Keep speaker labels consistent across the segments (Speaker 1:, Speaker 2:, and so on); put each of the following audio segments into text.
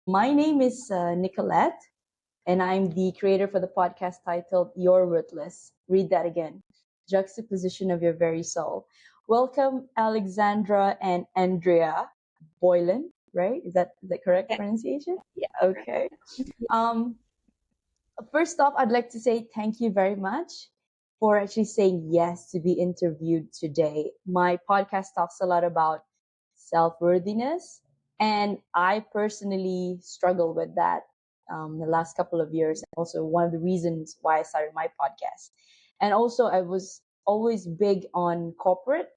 Speaker 1: My name is Nicolette, and I'm the creator for the podcast titled You're Worthless. Read that again. Juxtaposition of your very soul. Welcome, Alexandra and Andrea Boylan, right? Is that correct pronunciation?
Speaker 2: Yeah.
Speaker 1: Okay. Um, First off, I'd like to say thank you very much for actually saying yes to be interviewed today. My podcast talks a lot about self-worthiness, and I personally struggle with that the last couple of years. Also, one of the reasons why I started my podcast. And also, I was always big on corporate,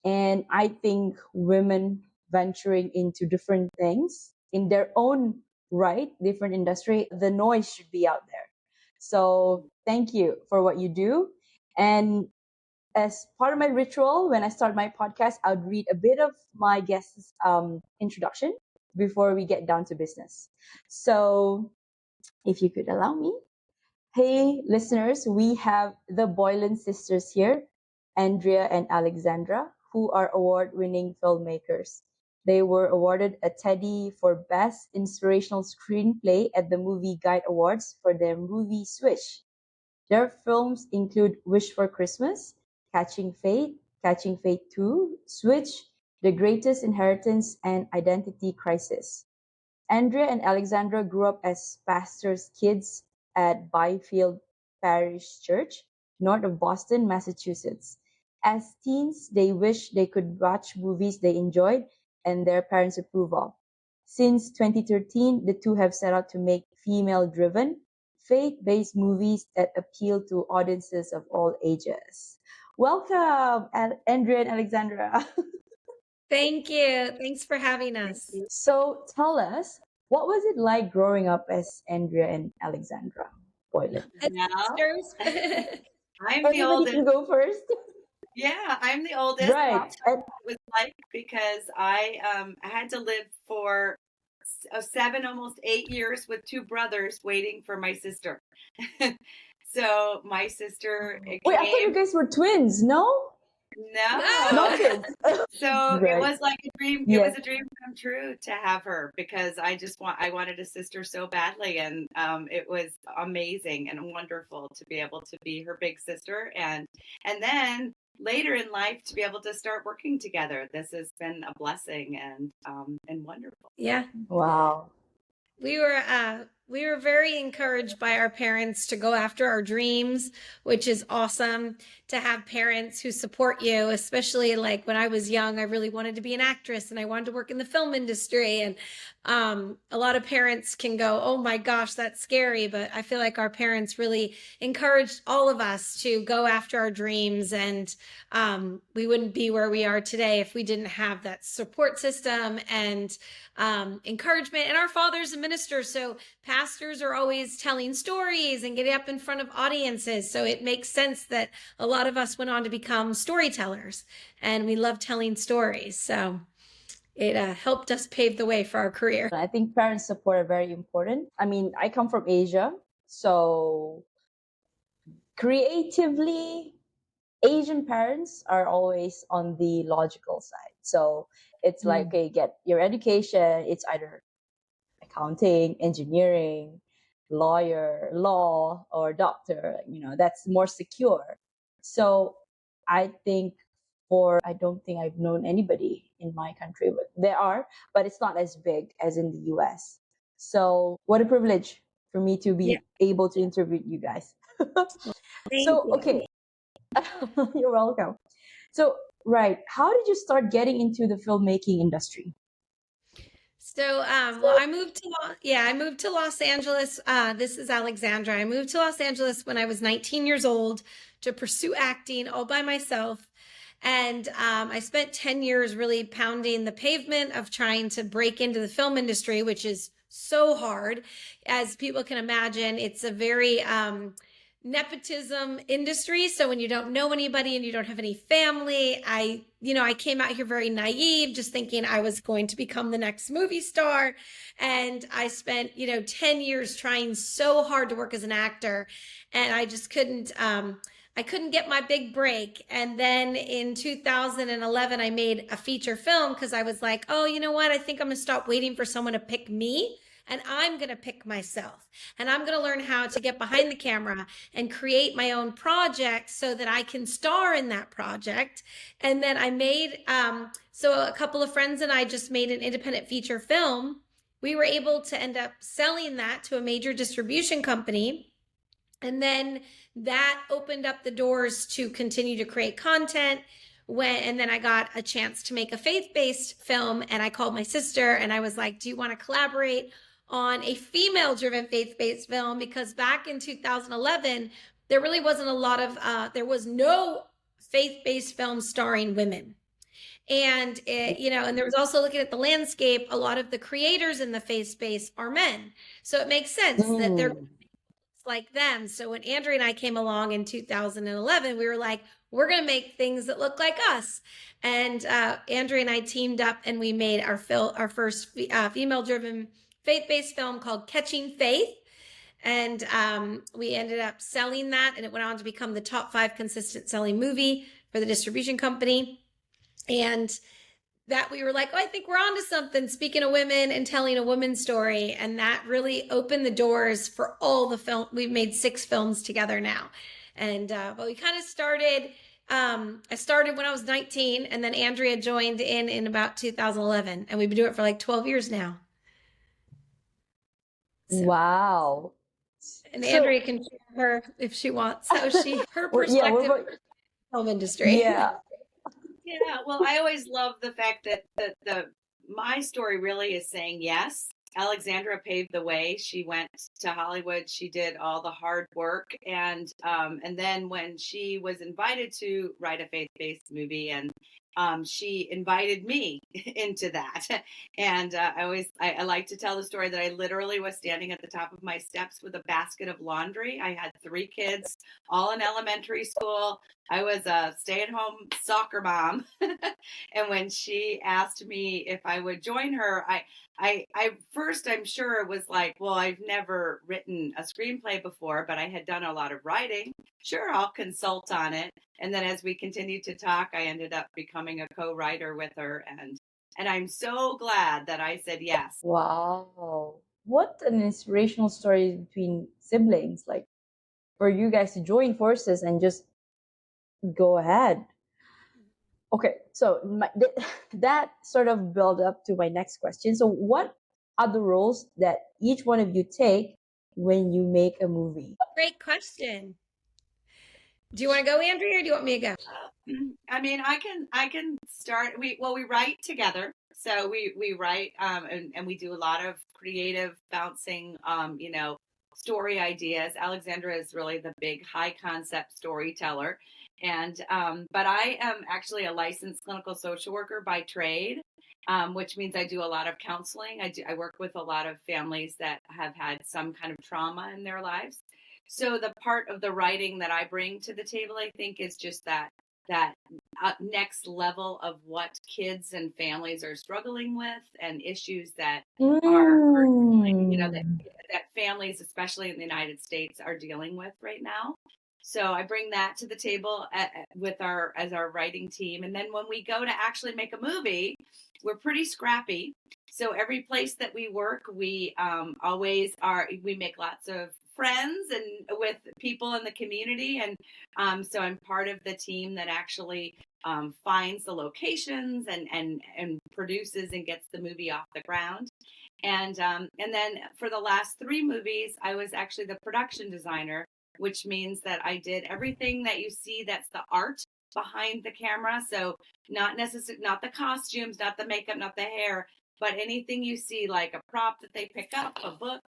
Speaker 1: and I think women venturing into different things in their own right, different industry, the noise should be out there. So thank you for what you do. And as part of my ritual, when I start my podcast, I would read a bit of my guest's introduction before we get down to business. So if you could allow me. Hey, listeners, we have the Boylan sisters here, Andrea and Alexandra, who are award winning filmmakers. They were awarded a Teddy for Best Inspirational Screenplay at the Movie Guide Awards for their movie Swish. Their films include Wish for Christmas, Catching Fate 2, Switch, The Greatest Inheritance, and Identity Crisis. Andrea and Alexandra grew up as pastors' kids at Byfield Parish Church, north of Boston, Massachusetts. As teens, they wished they could watch movies they enjoyed and their parents approve of. Since 2013, the two have set out to make female-driven, faith-based movies that appeal to audiences of all ages. Welcome, Andrea and Alexandra.
Speaker 3: Thank you. Thanks for having us.
Speaker 1: So tell us, what was it like growing up as Andrea and Alexandra Boylan?
Speaker 2: Now, I'm the
Speaker 1: Anybody
Speaker 2: oldest.
Speaker 1: can go first.
Speaker 2: Yeah, I'm the oldest.
Speaker 1: Right.
Speaker 2: I'll tell you what it was like because I had to live for 7, almost 8 years with 2 brothers waiting for my sister. So my sister
Speaker 1: Wait, I thought you
Speaker 2: came.
Speaker 1: guys were twins, no?
Speaker 2: No.
Speaker 1: No twins.
Speaker 2: So it
Speaker 1: Right.
Speaker 2: was like a dream. It
Speaker 1: Yes.
Speaker 2: was a dream come true to have her because I wanted a sister so badly, and it was amazing and wonderful to be able to be her big sister, and then later in life to be able to start working together. This has been a blessing and wonderful.
Speaker 3: Yeah.
Speaker 1: Wow.
Speaker 3: We were very encouraged by our parents to go after our dreams, which is awesome to have parents who support you, especially like when I was young, I really wanted to be an actress and I wanted to work in the film industry. And a lot of parents can go, oh my gosh, that's scary. But I feel like our parents really encouraged all of us to go after our dreams. And we wouldn't be where we are today if we didn't have that support system and encouragement. And our father's a minister, so pastors are always telling stories and getting up in front of audiences. So it makes sense that a lot of us went on to become storytellers, and we love telling stories. So it helped us pave the way for our career.
Speaker 1: I think parent support are very important. I mean, I come from Asia, so creatively, Asian parents are always on the logical side. So it's like, okay, get your education. It's either accounting, engineering, lawyer, law, or doctor. That's more secure. So I think I don't think I've known anybody in my country. There are, but it's not as big as in the US. So what a privilege for me to be able to interview you guys. Okay. You're welcome. So, right, how did you start getting into the filmmaking industry?
Speaker 3: So, well, I moved to Los Angeles. This is Alexandra. I moved to Los Angeles when I was 19 years old to pursue acting all by myself. And I spent 10 years really pounding the pavement of trying to break into the film industry, which is so hard. As people can imagine, it's a very nepotism industry. So when you don't know anybody and you don't have any family, I came out here very naive, just thinking I was going to become the next movie star. And I spent, 10 years trying so hard to work as an actor, and I just couldn't, I couldn't get my big break. And then in 2011, I made a feature film because I was like, oh, you know what? I think I'm gonna stop waiting for someone to pick me and I'm going to pick myself, and I'm going to learn how to get behind the camera and create my own project so that I can star in that project. And then I made, so a couple of friends and I just made an independent feature film. We were able to end up selling that to a major distribution company. And then that opened up the doors to continue to create content. And then I got a chance to make a faith-based film, and I called my sister and I was like, do you want to collaborate on a female-driven faith-based film? Because back in 2011, there really wasn't a lot of, there was no faith-based film starring women. And and there was also, looking at the landscape, a lot of the creators in the faith space are men. So it makes sense that they're like them. So when Andrea and I came along in 2011, we were like, we're going to make things that look like us. And Andrea and I teamed up and we made our first female-driven faith-based film called Catching Faith. And we ended up selling that, and it went on to become the top 5 consistent selling movie for the distribution company. And that we were like, oh, I think we're onto something, speaking of women and telling a woman's story. And that really opened the doors for all the film. We've made 6 films together now. And but we kind of started, I started when I was 19, and then Andrea joined in about 2011. And we've been doing it for like 12 years now.
Speaker 1: So, wow.
Speaker 3: And Andrea can share her if she wants. So her perspective on the film industry.
Speaker 1: Yeah.
Speaker 2: Yeah, well, I always love the fact that my story really is saying yes. Alexandra paved the way. She went to Hollywood. She did all the hard work, and then when she was invited to write a faith-based movie, and she invited me into that. And I like to tell the story that I literally was standing at the top of my steps with a basket of laundry. I had 3 kids, all in elementary school. I was a stay-at-home soccer mom. And when she asked me if I would join her, I first, I'm sure it was like, well, I've never written a screenplay before, but I had done a lot of writing. Sure, I'll consult on it. And then as we continued to talk, I ended up becoming a co-writer with her. And I'm so glad that I said yes.
Speaker 1: Wow. What an inspirational story between siblings, like for you guys to join forces and just go ahead. Okay, so that sort of build up to my next question. So what are the roles that each one of you take when you make a movie?
Speaker 3: Great question. Do you want to go, Andrea, or do you want me to go?
Speaker 2: I mean, I can start. We write together. So we write and we do a lot of creative bouncing, story ideas. Alexandra is really the big high concept storyteller. And but I am actually a licensed clinical social worker by trade, which means I do a lot of counseling. I work with a lot of families that have had some kind of trauma in their lives. So the part of the writing that I bring to the table, I think, is just that next level of what kids and families are struggling with, and issues that are, that families, especially in the United States, are dealing with right now. So I bring that to the table as our writing team. And then when we go to actually make a movie, we're pretty scrappy. So every place that we work, we always are. We make lots of friends and with people in the community, and so I'm part of the team that actually finds the locations and produces and gets the movie off the ground. And then for the last 3 movies, I was actually the production designer, which means that I did everything that you see that's the art behind the camera. So not the costumes, not the makeup, not the hair, but anything you see, like a prop that they pick up, a book,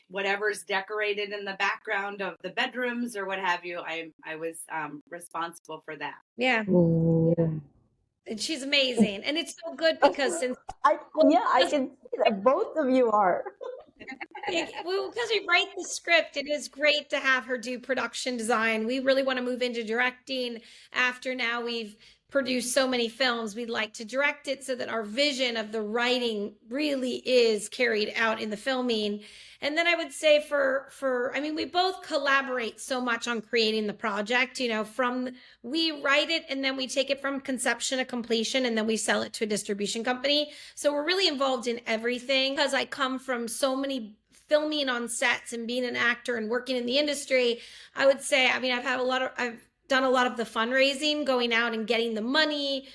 Speaker 2: whatever's decorated in the background of the bedrooms or what have you. I was responsible for that.
Speaker 3: Yeah. And she's amazing. And it's so good because
Speaker 1: I can see that both of you are.
Speaker 3: Well, because we write the script, it is great to have her do production design. We really want to move into directing after now we've produce so many films. We'd like to direct it so that our vision of the writing really is carried out in the filming. And then I would say I mean, we both collaborate so much on creating the project, we write it and then we take it from conception to completion and then we sell it to a distribution company. So we're really involved in everything because I come from so many filming on sets and being an actor and working in the industry. I would say, I mean, I've done a lot of the fundraising, going out and getting the money,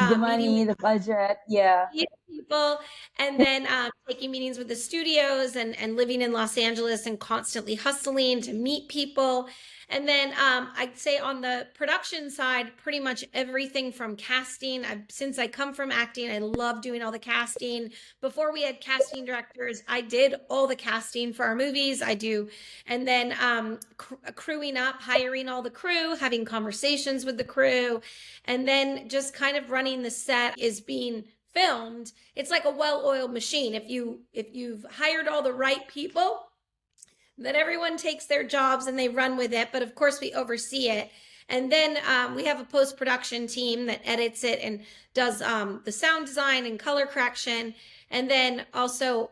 Speaker 1: The money, the budget, yeah.
Speaker 3: people, and then taking meetings with the studios and living in Los Angeles and constantly hustling to meet people. And then I'd say on the production side, pretty much everything from casting. Since I come from acting, I love doing all the casting. Before we had casting directors, I did all the casting for our movies. And then crewing up, hiring all the crew, having conversations with the crew, and then just kind of running the set is being filmed. It's like a well-oiled machine. If you've hired all the right people, then everyone takes their jobs and they run with it. But of course, we oversee it. And then we have a post-production team that edits it and does the sound design and color correction. And then also,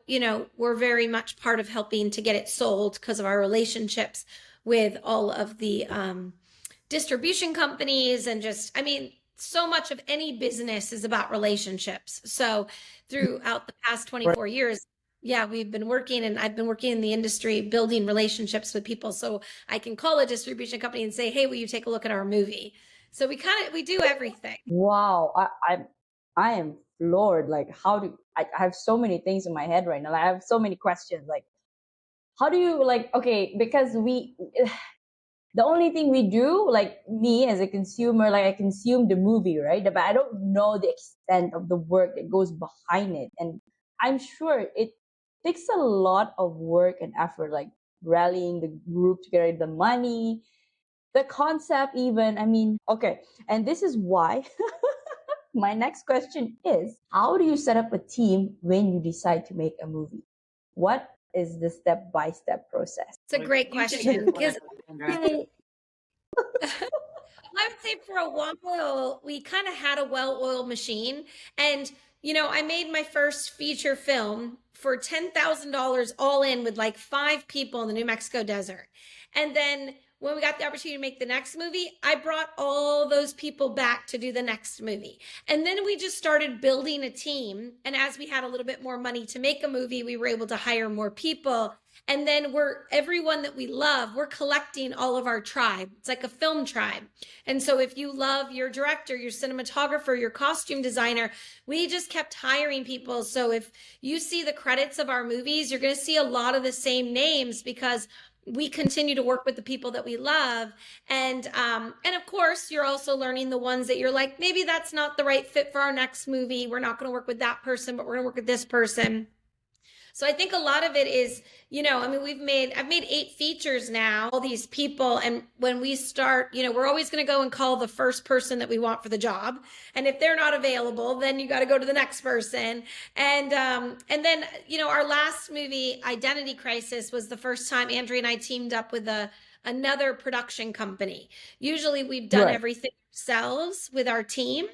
Speaker 3: we're very much part of helping to get it sold because of our relationships with all of the distribution companies and just, I mean, so much of any business is about relationships. So throughout the past 24 years, yeah, we've been working and I've been working in the industry, building relationships with people. So I can call a distribution company and say, hey, will you take a look at our movie? So we do everything.
Speaker 1: Wow. I am floored. Like, I have so many things in my head right now. Like, I have so many questions. Like, how do you okay, because the only thing we do, like me as a consumer, like I consume the movie, right? But I don't know the extent of the work that goes behind it. And I'm sure it takes a lot of work and effort, like rallying the group to get the money, the concept even. I mean, okay. And this is why my next question is, how do you set up a team when you decide to make a movie? What is the step-by-step process?
Speaker 3: It's a great question because I would say for a while, we kind of had a well-oiled machine. And, I made my first feature film for $10,000 all in with like 5 people in the New Mexico desert. And then when we got the opportunity to make the next movie, I brought all those people back to do the next movie. And then we just started building a team. And as we had a little bit more money to make a movie, we were able to hire more people. And then everyone that we love, we're collecting all of our tribe. It's like a film tribe. And so if you love your director, your cinematographer, your costume designer, we just kept hiring people. So if you see the credits of our movies, you're going to see a lot of the same names because we continue to work with the people that we love. And of course, you're also learning the ones that you're like, maybe that's not the right fit for our next movie. We're not going to work with that person, but we're going to work with this person. So I think a lot of it is, I mean, I've made 8 features now, all these people. And when we start, we're always going to go and call the first person that we want for the job. And if they're not available, then you got to go to the next person. And then, our last movie, Identity Crisis, was the first time Andrea and I teamed up with another production company. Usually we've done everything ourselves with our team.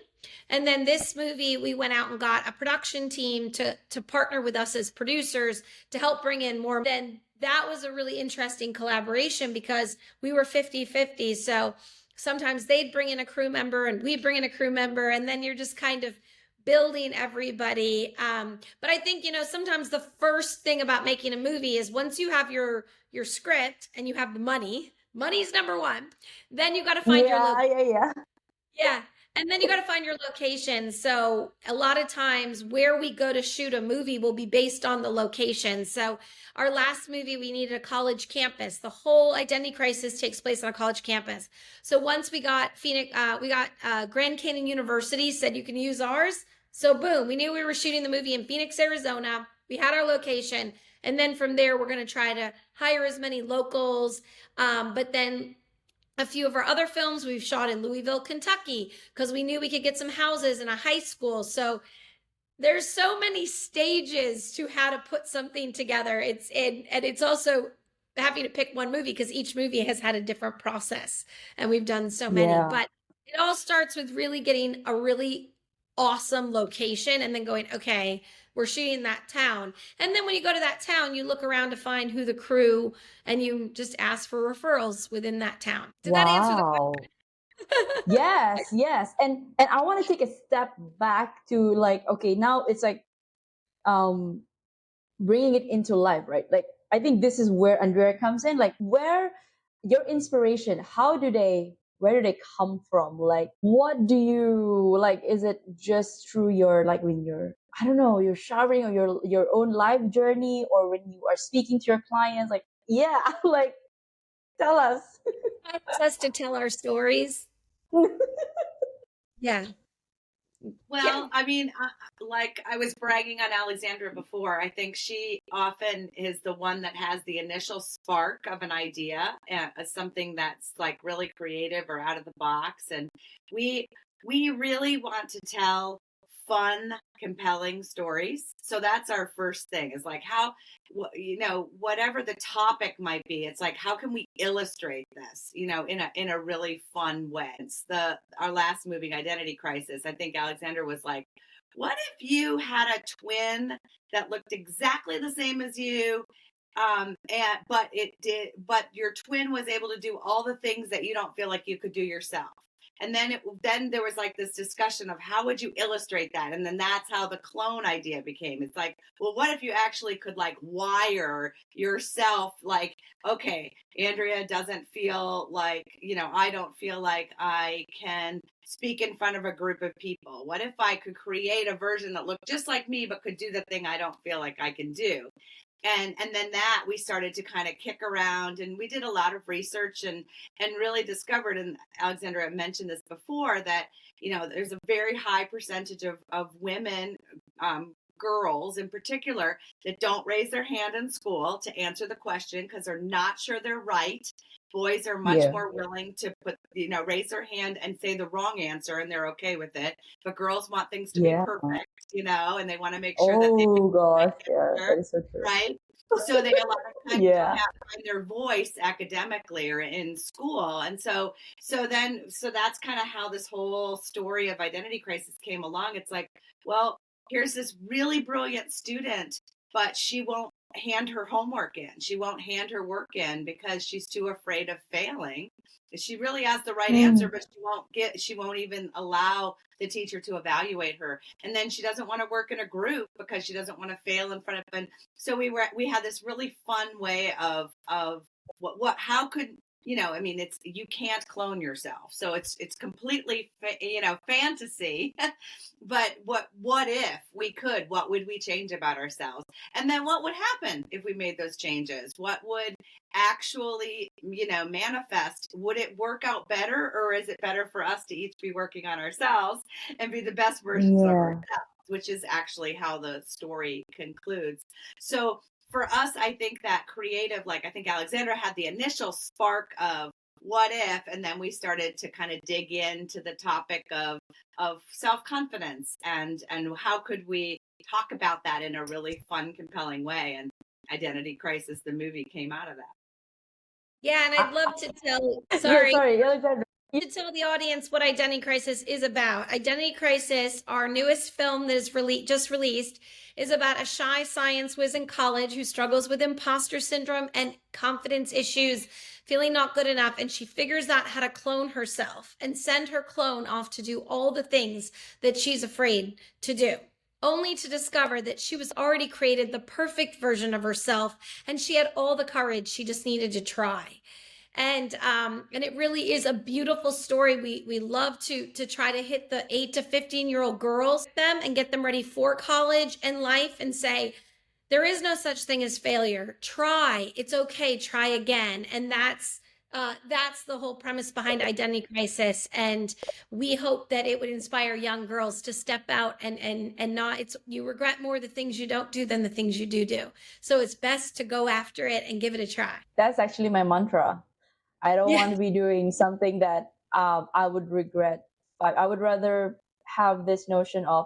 Speaker 3: And then this movie, we went out and got a production team to partner with us as producers to help bring in more. Then that was a really interesting collaboration because we were 50-50. So sometimes they'd bring in a crew member and we'd bring in a crew member. And then you're just kind of building everybody. But I think, sometimes the first thing about making a movie is once you have your script and you have the money's number one, then you got to find your location. Yeah. And then you got to find your location. So a lot of times where we go to shoot a movie will be based on the location. So our last movie, we needed a college campus. The whole Identity Crisis takes place on a college campus. So once we got Grand Canyon University said you can use ours. So boom, we knew we were shooting the movie in Phoenix, Arizona. We had our location. And then from there, we're going to try to hire as many locals. But then a few of our other films we've shot in Louisville, Kentucky, because we knew we could get some houses in a high school. So there's so many stages to how to put something together. It's also having to pick one movie because each movie has had a different process and we've done so many. But It all starts with really getting a really awesome location and then going, okay, we're shooting that town. And then when you go to that town, you look around to find who the crew and you just ask for referrals within that town. Did that answer the
Speaker 1: Wow.
Speaker 3: question?
Speaker 1: Yes, yes. And I want to take a step back to like, okay, now it's like um bringing it into life, right? Like I think this is where Andrea comes in. Like where your inspiration, where do they come from? Like what do you like? Is it just through your like when you're I don't know, you're showering or your own life journey or when you are speaking to your clients? Like, yeah, like tell us.
Speaker 3: Inspires us to tell our stories. Yeah. Yeah.
Speaker 2: Well, I mean, like I was bragging on Alexandra before, I think she often is the one that has the initial spark of an idea, something that's like really creative or out of the box, and we we really want to tell fun, compelling stories. So that's our first thing. Is like how whatever the topic might be, it's like how can we illustrate this, in a really fun way. It's the our last movie, Identity Crisis. I think Alexander was like, what if you had a twin that looked exactly the same as you, and but your twin was able to do all the things that you don't feel like you could do yourself. And then there was like this discussion of how would you illustrate that, and then that's how the clone idea became. It's like, well, what if you actually could like wire yourself, like, okay, Andrea doesn't feel like, I don't feel like I can speak in front of a group of people. What if I could create a version that looked just like me but could do the thing I don't feel like I can do? And then that we started to kind of kick around, and we did a lot of research and really discovered, and Alexandra mentioned this before, that there's a very high percentage of women, girls in particular, that don't raise their hand in school to answer the question because they're not sure they're right. Boys are much
Speaker 1: Yeah.
Speaker 2: more willing to raise their hand and say the wrong answer, and they're okay with it. But girls want things to be
Speaker 1: Yeah.
Speaker 2: perfect, and they want to make sure that they make
Speaker 1: Oh
Speaker 2: the right
Speaker 1: gosh, yeah, that
Speaker 2: answer,
Speaker 1: is so true.
Speaker 2: right? So they a lot of times don't
Speaker 1: Yeah.
Speaker 2: have to find their voice academically or in school. And so that's kind of how this whole story of Identity Crisis came along. It's like, well, here's this really brilliant student, but she won't hand her homework in. She won't hand her work in because she's too afraid of failing. She really has the right answer,
Speaker 1: Mm.
Speaker 2: but she won't even allow the teacher to evaluate her. And then she doesn't want to work in a group because she doesn't want to fail in front of. And so we had this really fun way of how could, I mean, it's, you can't clone yourself, so it's completely fantasy. But what if we could? What would we change about ourselves? And then what would happen if we made those changes? What would actually manifest? Would it work out better, or is it better for us to each be working on ourselves and be the best versions of
Speaker 1: Yeah.
Speaker 2: ourselves, which is actually how the story concludes. So for us, I think that creative, like I think Alexandra had the initial spark of what if, and then we started to kind of dig into the topic of self-confidence and how could we talk about that in a really fun, compelling way. And Identity Crisis, the movie, came out of that.
Speaker 3: Yeah, and I'd
Speaker 1: I,
Speaker 3: love to tell,
Speaker 1: yeah,
Speaker 3: sorry,
Speaker 1: sorry, Alexandra.
Speaker 3: to tell the audience what Identity Crisis is about. Identity Crisis, our newest film that is just released, is about a shy science whiz in college who struggles with imposter syndrome and confidence issues, feeling not good enough, and she figures out how to clone herself and send her clone off to do all the things that she's afraid to do, only to discover that she was already created the perfect version of herself and she had all the courage, she just needed to try. And it really is a beautiful story. We love to try to hit the 8 to 15-year-old girls them and get them ready for college and life, and say there is no such thing as failure. Try. It's okay. Try again. And that's the whole premise behind Identity Crisis. And we hope that it would inspire young girls to step out and not, it's, you regret more the things you don't do than the things you do. So it's best to go after it and give it a try.
Speaker 1: That's actually my mantra. I don't
Speaker 3: Yeah.
Speaker 1: want to be doing something that I would regret. But I would rather have this notion of,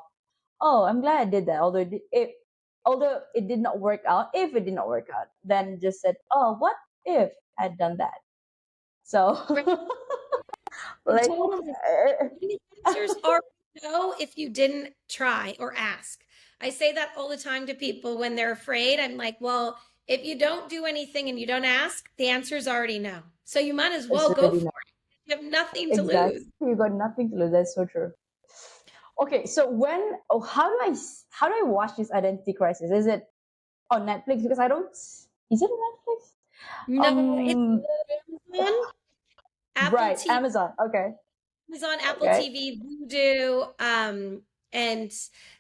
Speaker 1: oh, I'm glad I did that. Although it did not work out, if it did not work out, then just said, oh, what if I'd done that? So Like,
Speaker 3: Totally. The answers are no if you didn't try or ask. I say that all the time to people when they're afraid. I'm like, well, if you don't do anything and you don't ask, the answer is already no. So you might as
Speaker 1: it's
Speaker 3: well go
Speaker 1: already
Speaker 3: for
Speaker 1: no.
Speaker 3: it. You have nothing to
Speaker 1: Exactly.
Speaker 3: lose.
Speaker 1: You got nothing to lose. That's so true. Okay, so how do I watch this Identity Crisis? Is it on Netflix? Because I don't. Is it on Netflix?
Speaker 3: No, it's
Speaker 1: Um,
Speaker 3: Amazon, Apple
Speaker 1: right,
Speaker 3: TV,
Speaker 1: Amazon. Okay,
Speaker 3: Amazon, Apple
Speaker 1: okay.
Speaker 3: TV, Vudu, and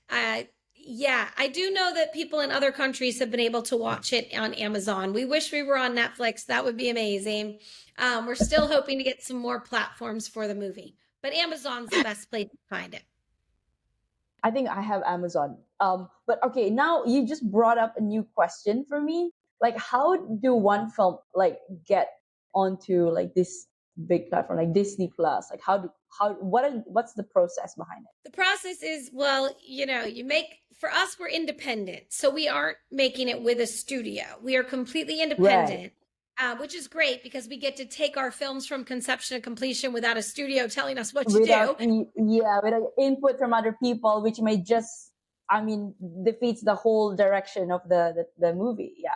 Speaker 3: uh, yeah, I do know that people in other countries have been able to watch it on Amazon. We wish we were on Netflix. That would be amazing. We're still hoping to get some more platforms for the movie, but Amazon's the best place to find it.
Speaker 1: I think I have Amazon. But okay, now you just brought up a new question for me. Like, how do one film like get onto like this big platform like Disney Plus? Like, what's the process behind it?
Speaker 3: The process is, well, for us, we're independent. So we aren't making it with a studio. We are completely
Speaker 1: Right.
Speaker 3: independent, which is great because we get to take our films from conception to completion without a studio telling us what to do.
Speaker 1: Without input from other people, which may just, I mean, defeats the whole direction of the movie. Yeah.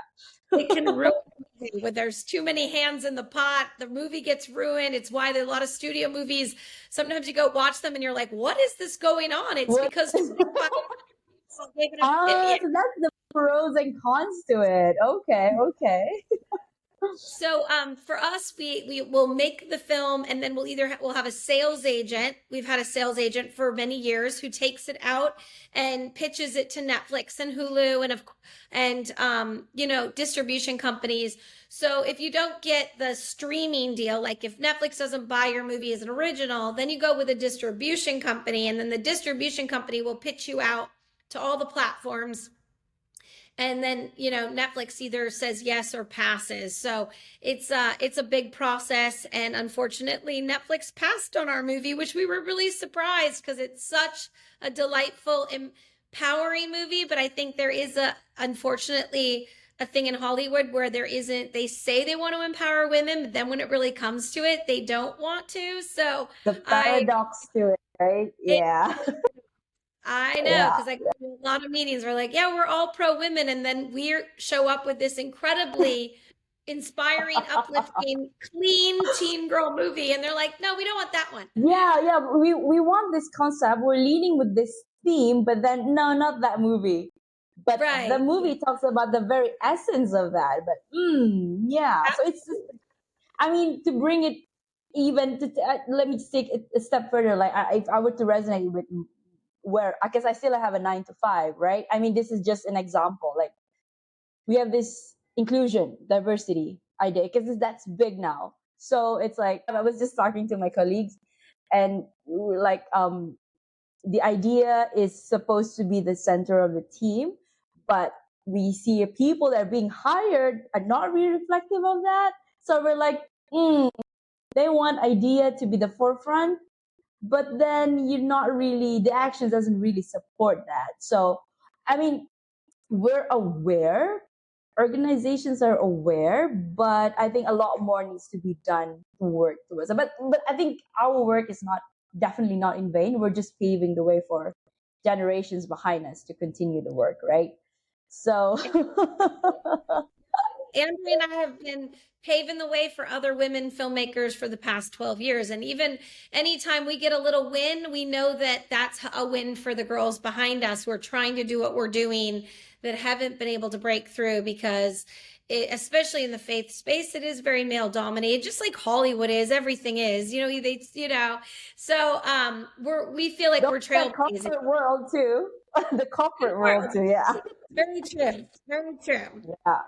Speaker 3: It can ruin the movie when there's too many hands in the pot. The movie gets ruined. It's why a lot of studio movies, sometimes you go watch them and you're like, what is this going on? It's
Speaker 1: What?
Speaker 3: because 25 people gave it an opinion.
Speaker 1: So that's the pros and cons to it. Okay, okay.
Speaker 3: So for us, we will make the film, and then we'll have a sales agent. We've had a sales agent for many years who takes it out and pitches it to Netflix and Hulu and distribution companies. So if you don't get the streaming deal, like if Netflix doesn't buy your movie as an original, then you go with a distribution company, and then the distribution company will pitch you out to all the platforms, and then Netflix either says yes or passes. So it's a big process, and unfortunately Netflix passed on our movie, which we were really surprised because it's such a delightful, empowering movie. But I think there is unfortunately a thing in Hollywood where there isn't. They say they want to empower women, but then when it really comes to it, they don't want to. So
Speaker 1: The paradox to it, right? Yeah.
Speaker 3: I know,
Speaker 1: Yeah.
Speaker 3: because I go to a lot of meetings. We're like, yeah, we're all pro women, and then we show up with this incredibly inspiring, uplifting, clean teen girl movie, and they're like, no, we don't want that one.
Speaker 1: Yeah. We want this concept. We're leaning with this theme, but then no, not that movie. But the
Speaker 3: Right.
Speaker 1: movie talks about the very essence of that. But yeah. So it's, I mean, to bring it even to let me just take it a step further. Like, if I were to resonate with where, I guess I still have a 9 to 5, right? I mean, this is just an example. Like, we have this inclusion, diversity idea because that's big now. So it's like I was just talking to my colleagues, and like the idea is supposed to be the center of the team, but we see people that are being hired are not really reflective of that. So we're like, they want idea to be the forefront, but then you're not really, the actions doesn't really support that. So I mean, we're aware, organizations are aware, but I think a lot more needs to be done to work towards it. But I think our work is not, definitely not in vain. We're just paving the way for generations behind us to continue the work, right? So
Speaker 3: Andrea and I have been paving the way for other women filmmakers for the past 12 years. And even anytime we get a little win, we know that that's a win for the girls behind us who are trying to do what we're doing that haven't been able to break through because especially in the faith space, it is very male dominated, just like Hollywood is, everything is, so we feel like we're trailblazing.
Speaker 1: corporate world too. The corporate world too, yeah.
Speaker 3: Very true. Very true.
Speaker 1: Yeah.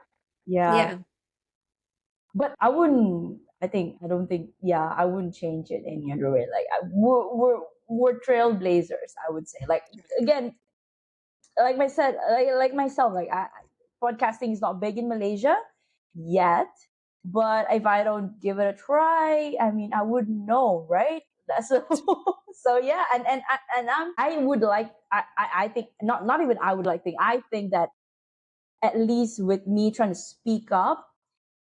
Speaker 3: Yeah.
Speaker 1: But I don't think, yeah, I wouldn't change it any other way. Like, we're trailblazers, I would say. Like, again, like I said, like myself, like podcasting is not big in Malaysia yet. But if I don't give it a try, I mean, I wouldn't know, right? That's so yeah. I would like, I think not even I would like think, I think that at least with me trying to speak up,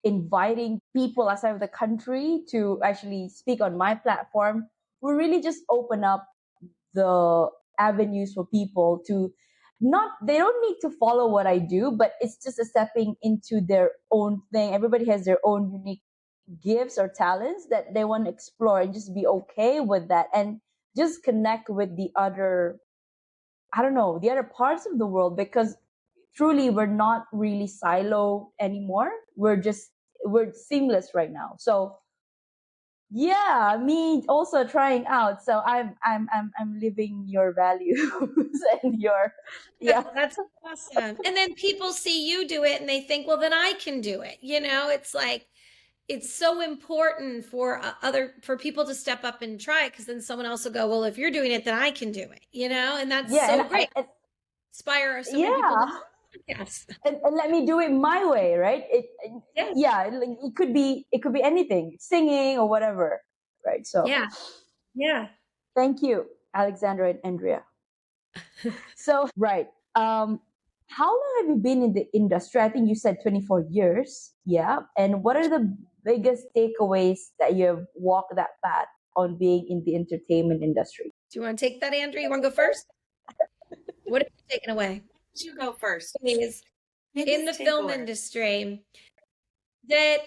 Speaker 1: inviting people outside of the country to actually speak on my platform will really just open up the avenues for people to not, they don't need to follow what I do, but it's just a stepping into their own thing. Everybody has their own unique gifts or talents that they want to explore, and just be okay with that, and just connect with the other, I don't know, the other parts of the world, because truly we're not really silo anymore. We're seamless right now. So yeah, me also trying out. So I'm living your values and your, yeah.
Speaker 3: That's awesome. And then people see you do it and they think, well, then I can do it. It's like, it's so important for for people to step up and try it, because then someone else will go, well, if you're doing it, then I can do it, and that's
Speaker 1: Yeah,
Speaker 3: so great. Inspire so many people to
Speaker 1: yeah.
Speaker 3: yes.
Speaker 1: And let me do it my way, right?
Speaker 3: Yes.
Speaker 1: Yeah, it could be anything, singing or whatever, right? So
Speaker 3: Yeah. Yeah.
Speaker 1: thank you, Alexandra and Andrea. So right, how long have you been in the industry? I think you said 24 years. Yeah, and what are the biggest takeaways that you have walked that path on being in the entertainment industry?
Speaker 3: Do you want to take that, Andrew? You want to go first? What are you taking away?
Speaker 2: You go first.
Speaker 3: Please. In the film industry, that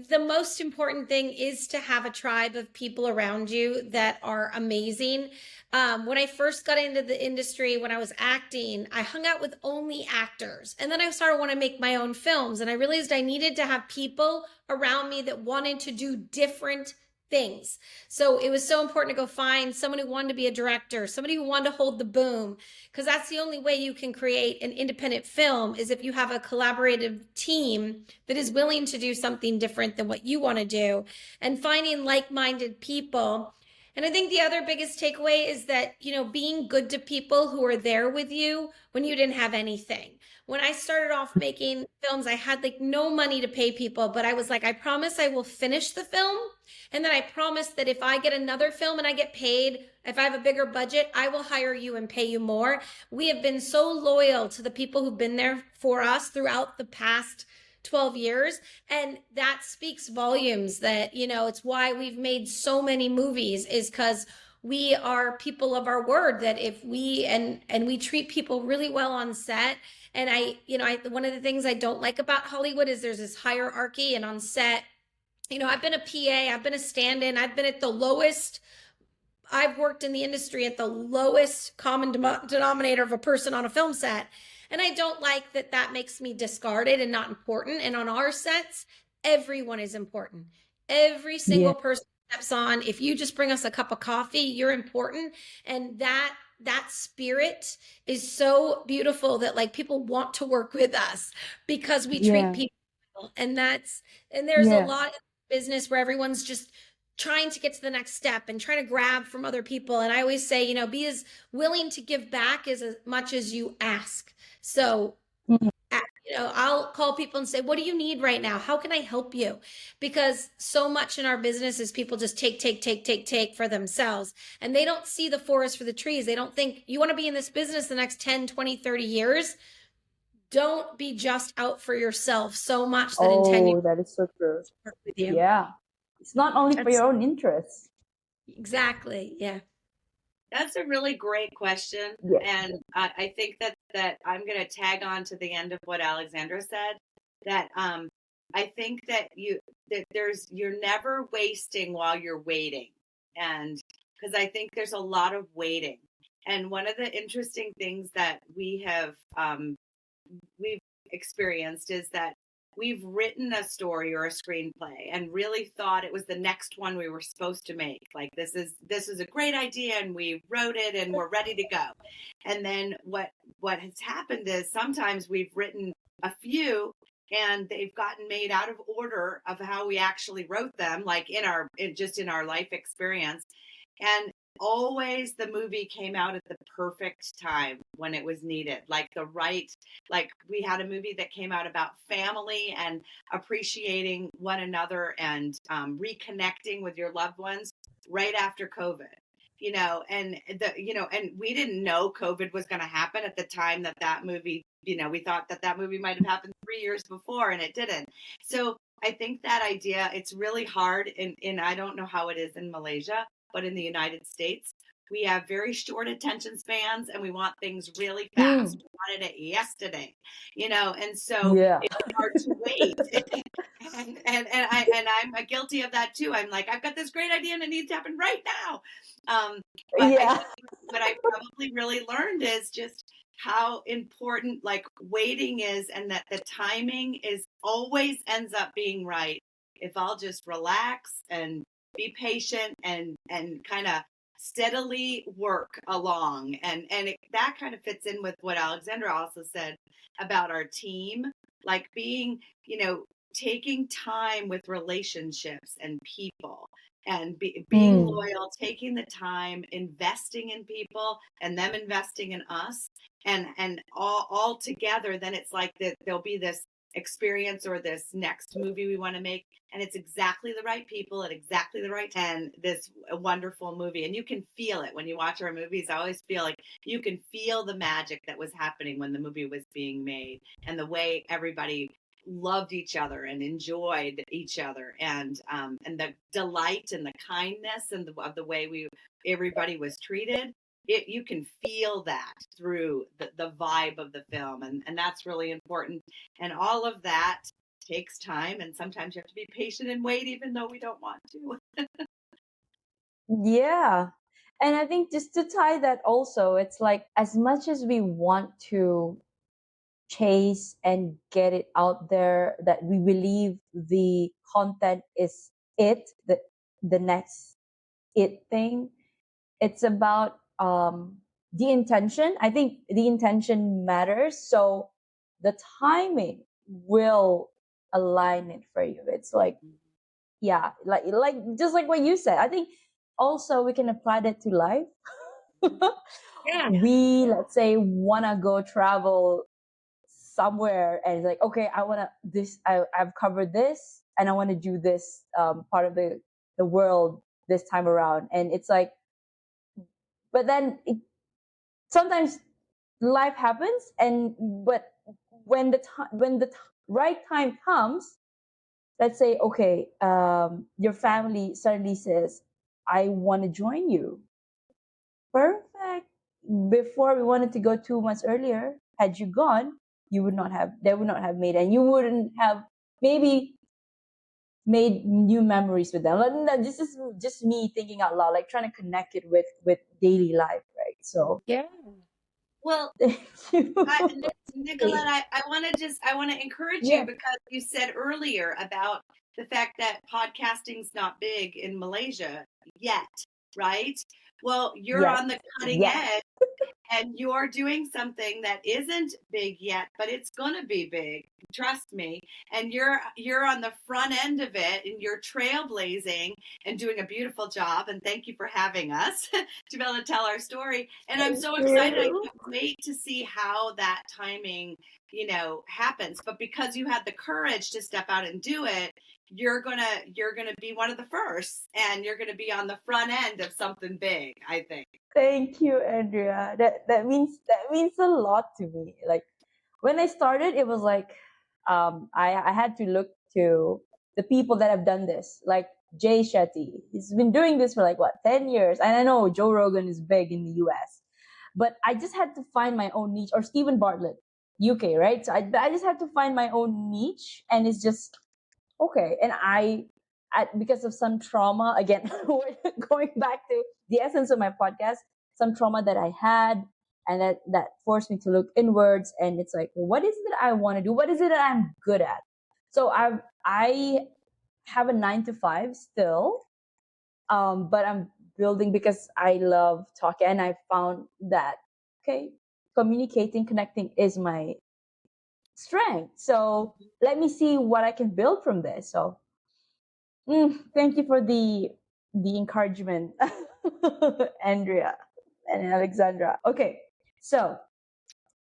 Speaker 3: the most important thing is to have a tribe of people around you that are amazing. When I first got into the industry, when I was acting, I hung out with only actors. And then I started wanting to make my own films. And I realized I needed to have people around me that wanted to do different things. So it was so important to go find someone who wanted to be a director, somebody who wanted to hold the boom, because that's the only way you can create an independent film, is if you have a collaborative team that is willing to do something different than what you want to do, and finding like-minded people. And I think the other biggest takeaway is that, being good to people who are there with you when you didn't have anything. When I started off making films, I had like no money to pay people, but I was like, I promise I will finish the film. And then I promise that if I get another film and I get paid, if I have a bigger budget, I will hire you and pay you more. We have been so loyal to the people who've been there for us throughout the past 12 years. And that speaks volumes that, it's why we've made so many movies, is because we are people of our word, that if we, and we treat people really well on set. And one of the things I don't like about Hollywood is there's this hierarchy, and on set, I've been a PA, I've been a stand-in, I've been at the lowest, I've worked in the industry at the lowest common denominator of a person on a film set. And I don't like that makes me discarded and not important. And on our sets, everyone is important. Every single person steps on. If you just bring us a cup of coffee, you're important. And that spirit is so beautiful, that like people want to work with us because we treat people. And there's a lot of business where everyone's just trying to get to the next step and trying to grab from other people. And I always say, be as willing to give back as much as you ask. So, I'll call people and say, what do you need right now? How can I help you? Because so much in our business is people just take for themselves. And they don't see the forest for the trees. They don't think, you want to be in this business the next 10, 20, 30 years. Don't be just out for yourself so much that in 10 years.
Speaker 1: That is so true.
Speaker 3: With you.
Speaker 1: Yeah. It's not only for your own interests.
Speaker 3: Exactly. Yeah.
Speaker 2: That's a really great question.
Speaker 1: Yeah.
Speaker 2: And I think that I'm going to tag on to the end of what Alexandra said, that I think that you're never wasting while you're waiting. And because I think there's a lot of waiting. And one of the interesting things that we've experienced is that we've written a story or a screenplay and really thought it was the next one we were supposed to make. Like, this is a great idea, and we wrote it and we're ready to go. And then what has happened is sometimes we've written a few and they've gotten made out of order of how we actually wrote them, like in our life experience. And always the movie came out at the perfect time when it was needed, like we had a movie that came out about family and appreciating one another and reconnecting with your loved ones right after COVID, and we didn't know COVID was going to happen at the time that movie, we thought that movie might have happened 3 years before, and it didn't. So I think that idea, it's really hard in I don't know how it is in Malaysia, but in the United States, we have very short attention spans and we want things really fast.
Speaker 1: Mm,
Speaker 2: We wanted it yesterday, and so
Speaker 1: yeah.
Speaker 2: it's hard to wait. I'm guilty of that too. I'm like, I've got this great idea and it needs to happen right now. But I
Speaker 1: Yeah.
Speaker 2: think what I probably really learned is just how important like waiting is, and that the timing is always ends up being right if I'll just relax and be patient and kind of steadily work along. That kind of fits in with what Alexandra also said about our team, like being, taking time with relationships and people, and being
Speaker 1: Mm,
Speaker 2: loyal, taking the time, investing in people and them investing in us, and all together. Then it's like that there'll be this experience or this next movie we want to make, and it's exactly the right people at exactly the right time, and this wonderful movie. And you can feel it when you watch our movies. I always feel like you can feel the magic that was happening when the movie was being made, and the way everybody loved each other and enjoyed each other, and the delight and the kindness and of the way everybody was treated. You can feel that through the vibe of the film, and that's really important. And all of that takes time, and sometimes you have to be patient and wait even though we don't want to.
Speaker 1: yeah. And I think just to tie that also, it's like as much as we want to chase and get it out there, that we believe the content is the next it thing, it's about the intention. I think the intention matters, so the timing will align it for you. It's like, yeah, like just like what you said. I think also we can apply that to life.
Speaker 3: Yeah.
Speaker 1: We, let's say, want to go travel somewhere, and it's like, okay, I want to this I've covered this and I want to do this part of the world this time around. And it's like, but then sometimes life happens, and but when the right time comes, let's say, okay, your family suddenly says, I want to join you. Perfect. Before, we wanted to go 2 months earlier. Had you gone, you would not have they would not have made, and you wouldn't have maybe made new memories with them. This is just me thinking out loud, like trying to connect it with daily life, right? So
Speaker 3: Yeah.
Speaker 2: Well,
Speaker 1: thank you.
Speaker 2: Nicolette, I want to encourage you,
Speaker 1: Yeah.
Speaker 2: because you said earlier about the fact that podcasting's not big in Malaysia yet, right? Well, you're
Speaker 1: Yes.
Speaker 2: on the cutting
Speaker 1: Yes.
Speaker 2: edge, and you're doing something that isn't big yet, but it's going to be big. Trust me. And you're on the front end of it, and you're trailblazing and doing a beautiful job. And thank you for having us to be able to tell our story. And I'm
Speaker 1: Thank
Speaker 2: so excited. I
Speaker 1: you.
Speaker 2: can't wait to see how that timing, happens. But because you had the courage to step out and do it, you're gonna be one of the first, and you're gonna be on the front end of something big, I think.
Speaker 1: Thank you, Andrea. That means a lot to me. Like when I started, it was like, I had to look to the people that have done this, like Jay Shetty. He's been doing this for like what, 10 years, and I know Joe Rogan is big in the U.S., but I just had to find my own niche. Or Stephen Bartlett, UK, right? So I just had to find my own niche, and it's just okay. And because of some trauma, again, we're going back to the essence of my podcast, some trauma that I had, and that forced me to look inwards. And it's like, what is it that I want to do? What is it that I'm good at? So I have a 9 to 5 still, but I'm building because I love talking, and I found that, okay, communicating, connecting is my strength. So let me see what I can build from this. So thank you for the encouragement, Andrea and Alexandra. Okay, so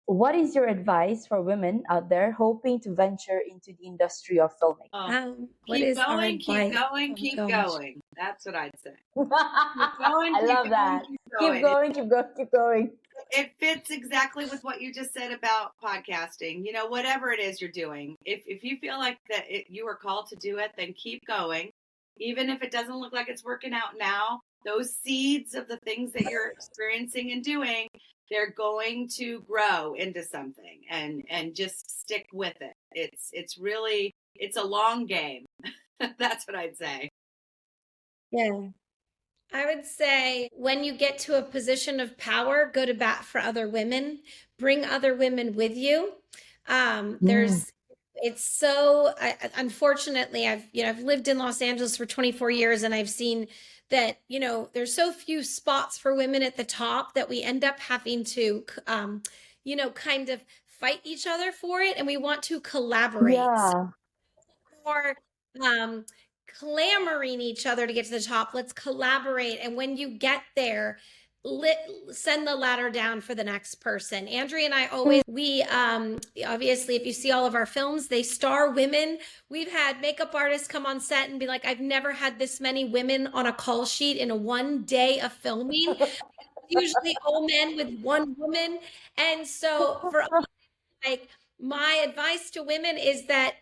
Speaker 1: what is your advice for women out there hoping to venture into the industry of filmmaking?
Speaker 2: Oh,
Speaker 3: What
Speaker 2: keep
Speaker 3: is our
Speaker 2: going, keep
Speaker 3: advice?
Speaker 2: going,
Speaker 3: Oh
Speaker 2: keep
Speaker 3: gosh.
Speaker 2: going. That's what I'd say. Keep going,
Speaker 1: I
Speaker 2: keep
Speaker 1: love
Speaker 2: going,
Speaker 1: that.
Speaker 2: keep
Speaker 1: Keep
Speaker 2: going.
Speaker 1: going, keep going, keep going.
Speaker 2: It fits exactly with what you just said about podcasting. You know, whatever it is you're doing, if you feel like that you are called to do it, then keep going. Even if it doesn't look like it's working out now, those seeds of the things that you're experiencing and doing, they're going to grow into something, and just stick with it. It's really, it's a long game. That's what I'd say.
Speaker 3: Yeah. I would say when you get to a position of power, go to bat for other women, bring other women with you.
Speaker 1: Yeah.
Speaker 3: It's so, unfortunately, I've lived in Los Angeles for 24 years, and I've seen that, there's so few spots for women at the top that we end up having to, kind of fight each other for it. And we want to collaborate.
Speaker 1: Yeah.
Speaker 3: Or um, clamoring each other to get to the top. Let's collaborate. And when you get there, send the ladder down for the next person. Andrea and I always, we obviously, if you see all of our films, they star women. We've had makeup artists come on set and be like, I've never had this many women on a call sheet in a one day of filming. Usually all men with one woman. And so for us, like, my advice to women is that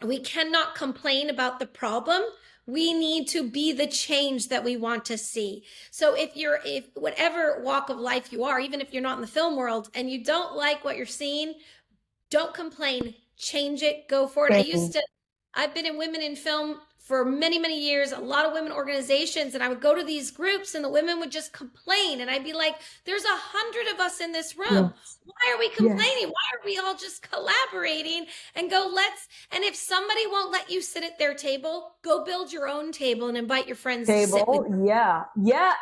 Speaker 3: we cannot complain about the problem. We need to be the change that we want to see. So if whatever walk of life you are, even if you're not in the film world and you don't like what you're seeing, don't complain, change it, go for it. I've been in women in film for many, many years, a lot of women organizations, and I would go to these groups and the women would just complain. And I'd be like, there's 100 of us in this room.
Speaker 1: Yes.
Speaker 3: Why are we complaining? Why are we all just collaborating and and if somebody won't let you sit at their table, go build your own table and invite your friends to sit with you.
Speaker 1: Yeah. Yeah.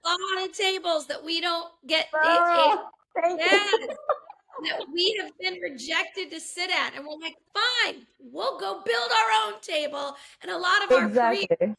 Speaker 3: A lot of tables that we don't get.
Speaker 1: Thank you.
Speaker 3: That we have been rejected to sit at, and we're like, fine, we'll go build our own table. And a lot of our career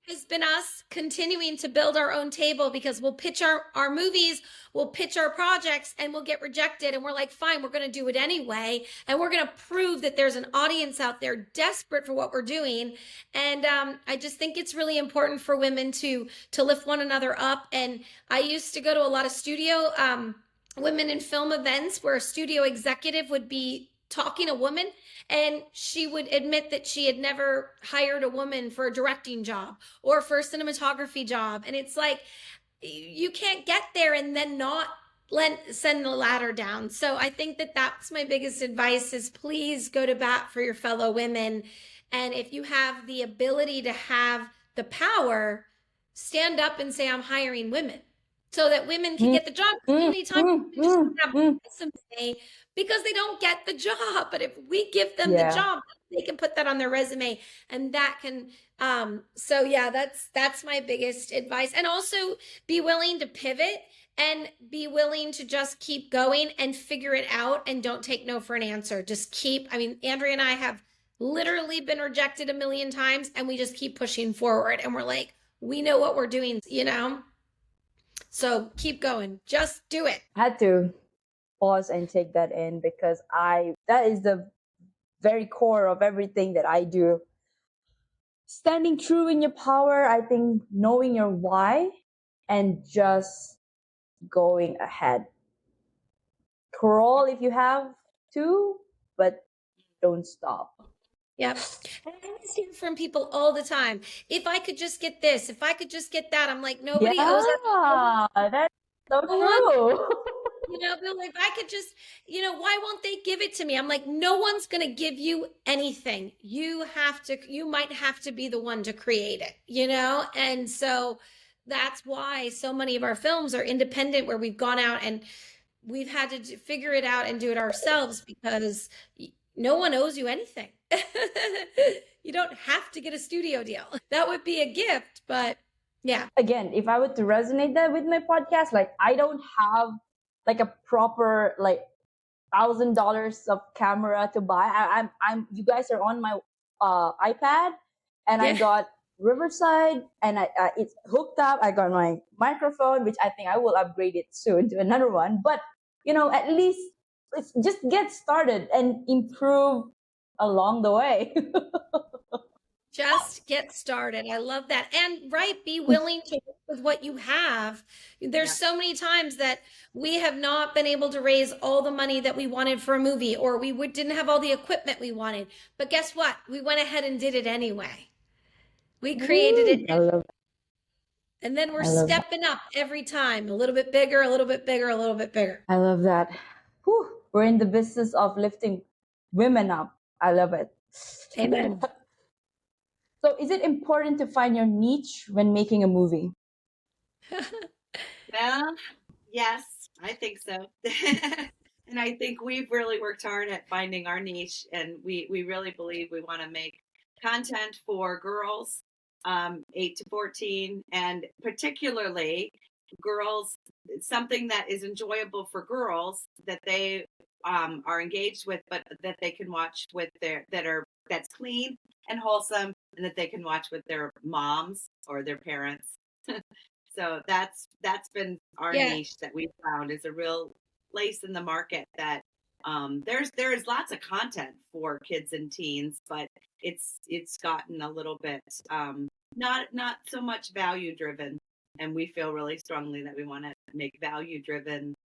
Speaker 3: has been us continuing to build our own table, because we'll pitch our movies, we'll pitch our projects, and we'll get rejected, and we're like, fine, we're going to do it anyway, and we're going to prove that there's an audience out there desperate for what we're doing. And I just think it's really important for women to lift one another up. And I used to go to a lot of studio women in film events where a studio executive would be talking a woman, and she would admit that she had never hired a woman for a directing job or for a cinematography job. And it's like, you can't get there and then not send the ladder down. So I think that that's my biggest advice, is please go to bat for your fellow women. And if you have the ability to have the power, stand up and say, I'm hiring women, so that women can get the job. Many times they just don't have a resume because they don't get the job. But if we give them the job, they can put that on their resume, and that can so yeah, that's my biggest advice. And also be willing to pivot and be willing to just keep going and figure it out, and don't take no for an answer. Just I mean, Andrea and I have literally been rejected a million times, and we just keep pushing forward, and we're like, we know what we're doing, So keep going. Just do it.
Speaker 1: I had to pause and take that in, because that is the very core of everything that I do. Standing true in your power, I think knowing your why and just going ahead. Crawl if you have to, but don't stop.
Speaker 3: Yep. And I always hear from people all the time, if I could just get this, if I could just get that. I'm like, nobody owes us.
Speaker 1: That's so true.
Speaker 3: Bill, if I could just, why won't they give it to me? I'm like, no one's going to give you anything. You might have to be the one to create it, And so that's why so many of our films are independent, where we've gone out and we've had to figure it out and do it ourselves, because no one owes you anything. You don't have to get a studio deal. That would be a gift, but yeah.
Speaker 1: Again, if I were to resonate that with my podcast, like, I don't have like a proper like $1,000 of camera to buy. I'm you guys are on my iPad, and I got Riverside, and it's hooked up. I got my microphone, which I think I will upgrade it soon to another one. But at least let's just get started and improve along the way.
Speaker 3: Just get started. I love that. And be willing to work with what you have. There's
Speaker 2: Yeah.
Speaker 3: so many times that we have not been able to raise all the money that we wanted for a movie, or didn't have all the equipment we wanted. But guess what? We went ahead and did it anyway. We created it,
Speaker 1: Woo, I love
Speaker 3: and then we're
Speaker 1: I love that.
Speaker 3: stepping up every time, a little bit bigger, a little bit bigger, a little bit bigger.
Speaker 1: I love that. Whew, we're in the business of lifting women up. I love it.
Speaker 3: Amen.
Speaker 1: So, is it important to find your niche when making a movie?
Speaker 2: Well, yes, I think so. And I think we've really worked hard at finding our niche, and we really believe we want to make content for girls 8 to 14, and particularly girls, something that is enjoyable for girls that they are engaged with, but that they can watch with that's clean and wholesome, and that they can watch with their moms or their parents. So that's been our
Speaker 3: Yeah.
Speaker 2: niche that we found is a real place in the market that there's lots of content for kids and teens, but it's gotten a little bit not so much value driven, and we feel really strongly that we want to make value driven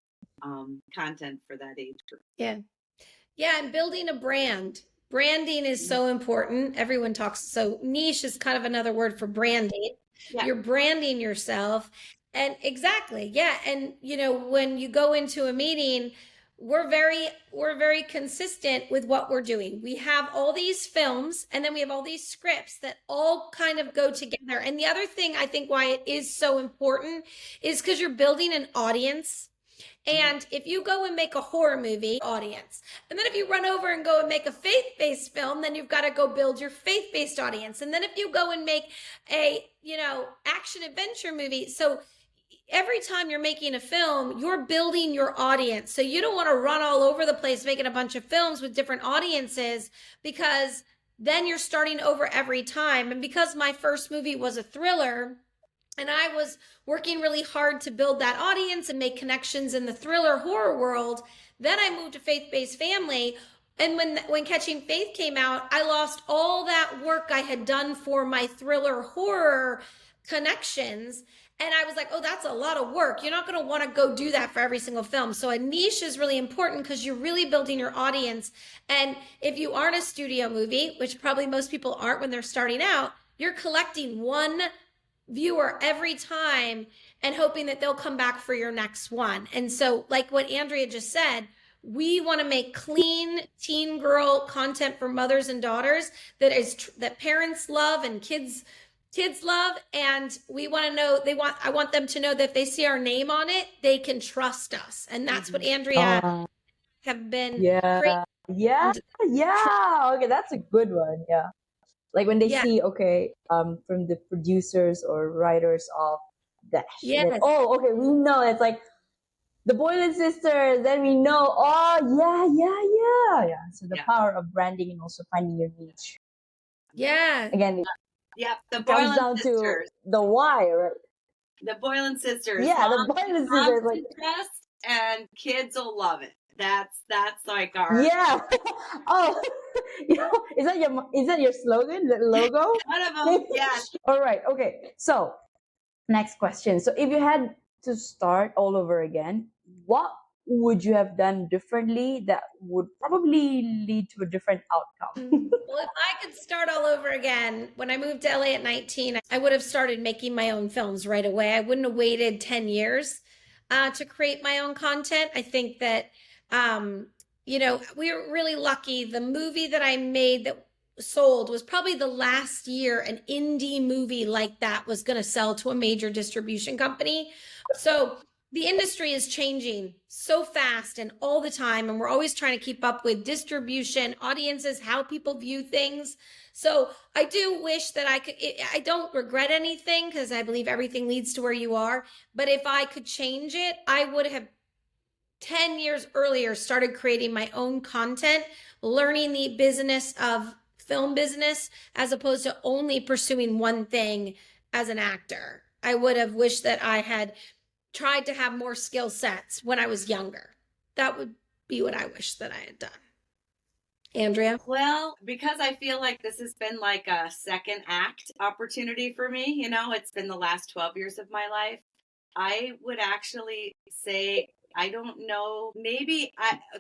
Speaker 2: content for that age group.
Speaker 3: Yeah. Yeah, and building a brand. Branding is so important. Everyone talks, so niche is kind of another word for branding.
Speaker 2: Yeah.
Speaker 3: You're branding yourself. And exactly. Yeah, and when you go into a meeting, we're very consistent with what we're doing. We have all these films, and then we have all these scripts that all kind of go together. And the other thing I think why it is so important is because you're building an audience. And if you go and make a horror movie audience, and then if you run over and go and make a faith-based film, then you've got to go build your faith-based audience. And then if you go and make a, action adventure movie. So every time you're making a film, you're building your audience. So you don't want to run all over the place making a bunch of films with different audiences, because then you're starting over every time. And because my first movie was a thriller, and I was working really hard to build that audience and make connections in the thriller horror world, then I moved to Faith-Based Family. And when Catching Faith came out, I lost all that work I had done for my thriller horror connections. And I was like, oh, that's a lot of work. You're not going to want to go do that for every single film. So a niche is really important because you're really building your audience. And if you aren't a studio movie, which probably most people aren't when they're starting out, you're collecting one viewer every time and hoping that they'll come back for your next one. And so, like what Andrea just said, we want to make clean teen girl content for mothers and daughters that parents love and kids love. And we want to know, I want them to know that if they see our name on it, they can trust us. And that's what Andrea have been
Speaker 1: Yeah, yeah, yeah. Okay, that's a good one. Yeah, like when they see, okay, from the producers or writers of Dash.
Speaker 3: Yes.
Speaker 1: Then, oh, okay, we know it's like the Boylan sisters. Then we know, oh, yeah. So the power of branding and also finding your niche.
Speaker 3: Yeah.
Speaker 1: Again,
Speaker 2: The
Speaker 1: it comes
Speaker 2: Boylan
Speaker 1: down
Speaker 2: sisters.
Speaker 1: to the why, right?
Speaker 2: The Boylan sisters.
Speaker 1: Yeah, the Boylan sisters. Like,
Speaker 2: trust, and kids will love it. That's like our
Speaker 1: Oh, is that your slogan, the logo?
Speaker 2: one of them. Yes.
Speaker 1: All right. Okay. So next question. So if you had to start all over again, what would you have done differently that would probably lead to a different outcome?
Speaker 3: Well, if I could start all over again, when I moved to LA at 19, I would have started making my own films right away. I wouldn't have waited 10 years to create my own content. I think that, we were really lucky. The movie that I made that sold was probably the last year an indie movie like that was going to sell to a major distribution company. So the industry is changing so fast and all the time, and we're always trying to keep up with distribution, audiences, how people view things. So I do wish that I don't regret anything, because I believe everything leads to where you are. But if I could change it, I would have 10 years earlier started creating my own content, learning the business of film business, as opposed to only pursuing one thing as an actor. I would have wished that I had tried to have more skill sets when I was younger. That would be what I wish that I had done. Andrea?
Speaker 2: Well, because I feel like this has been like a second act opportunity for me, it's been the last 12 years of my life. I would actually say, I don't know,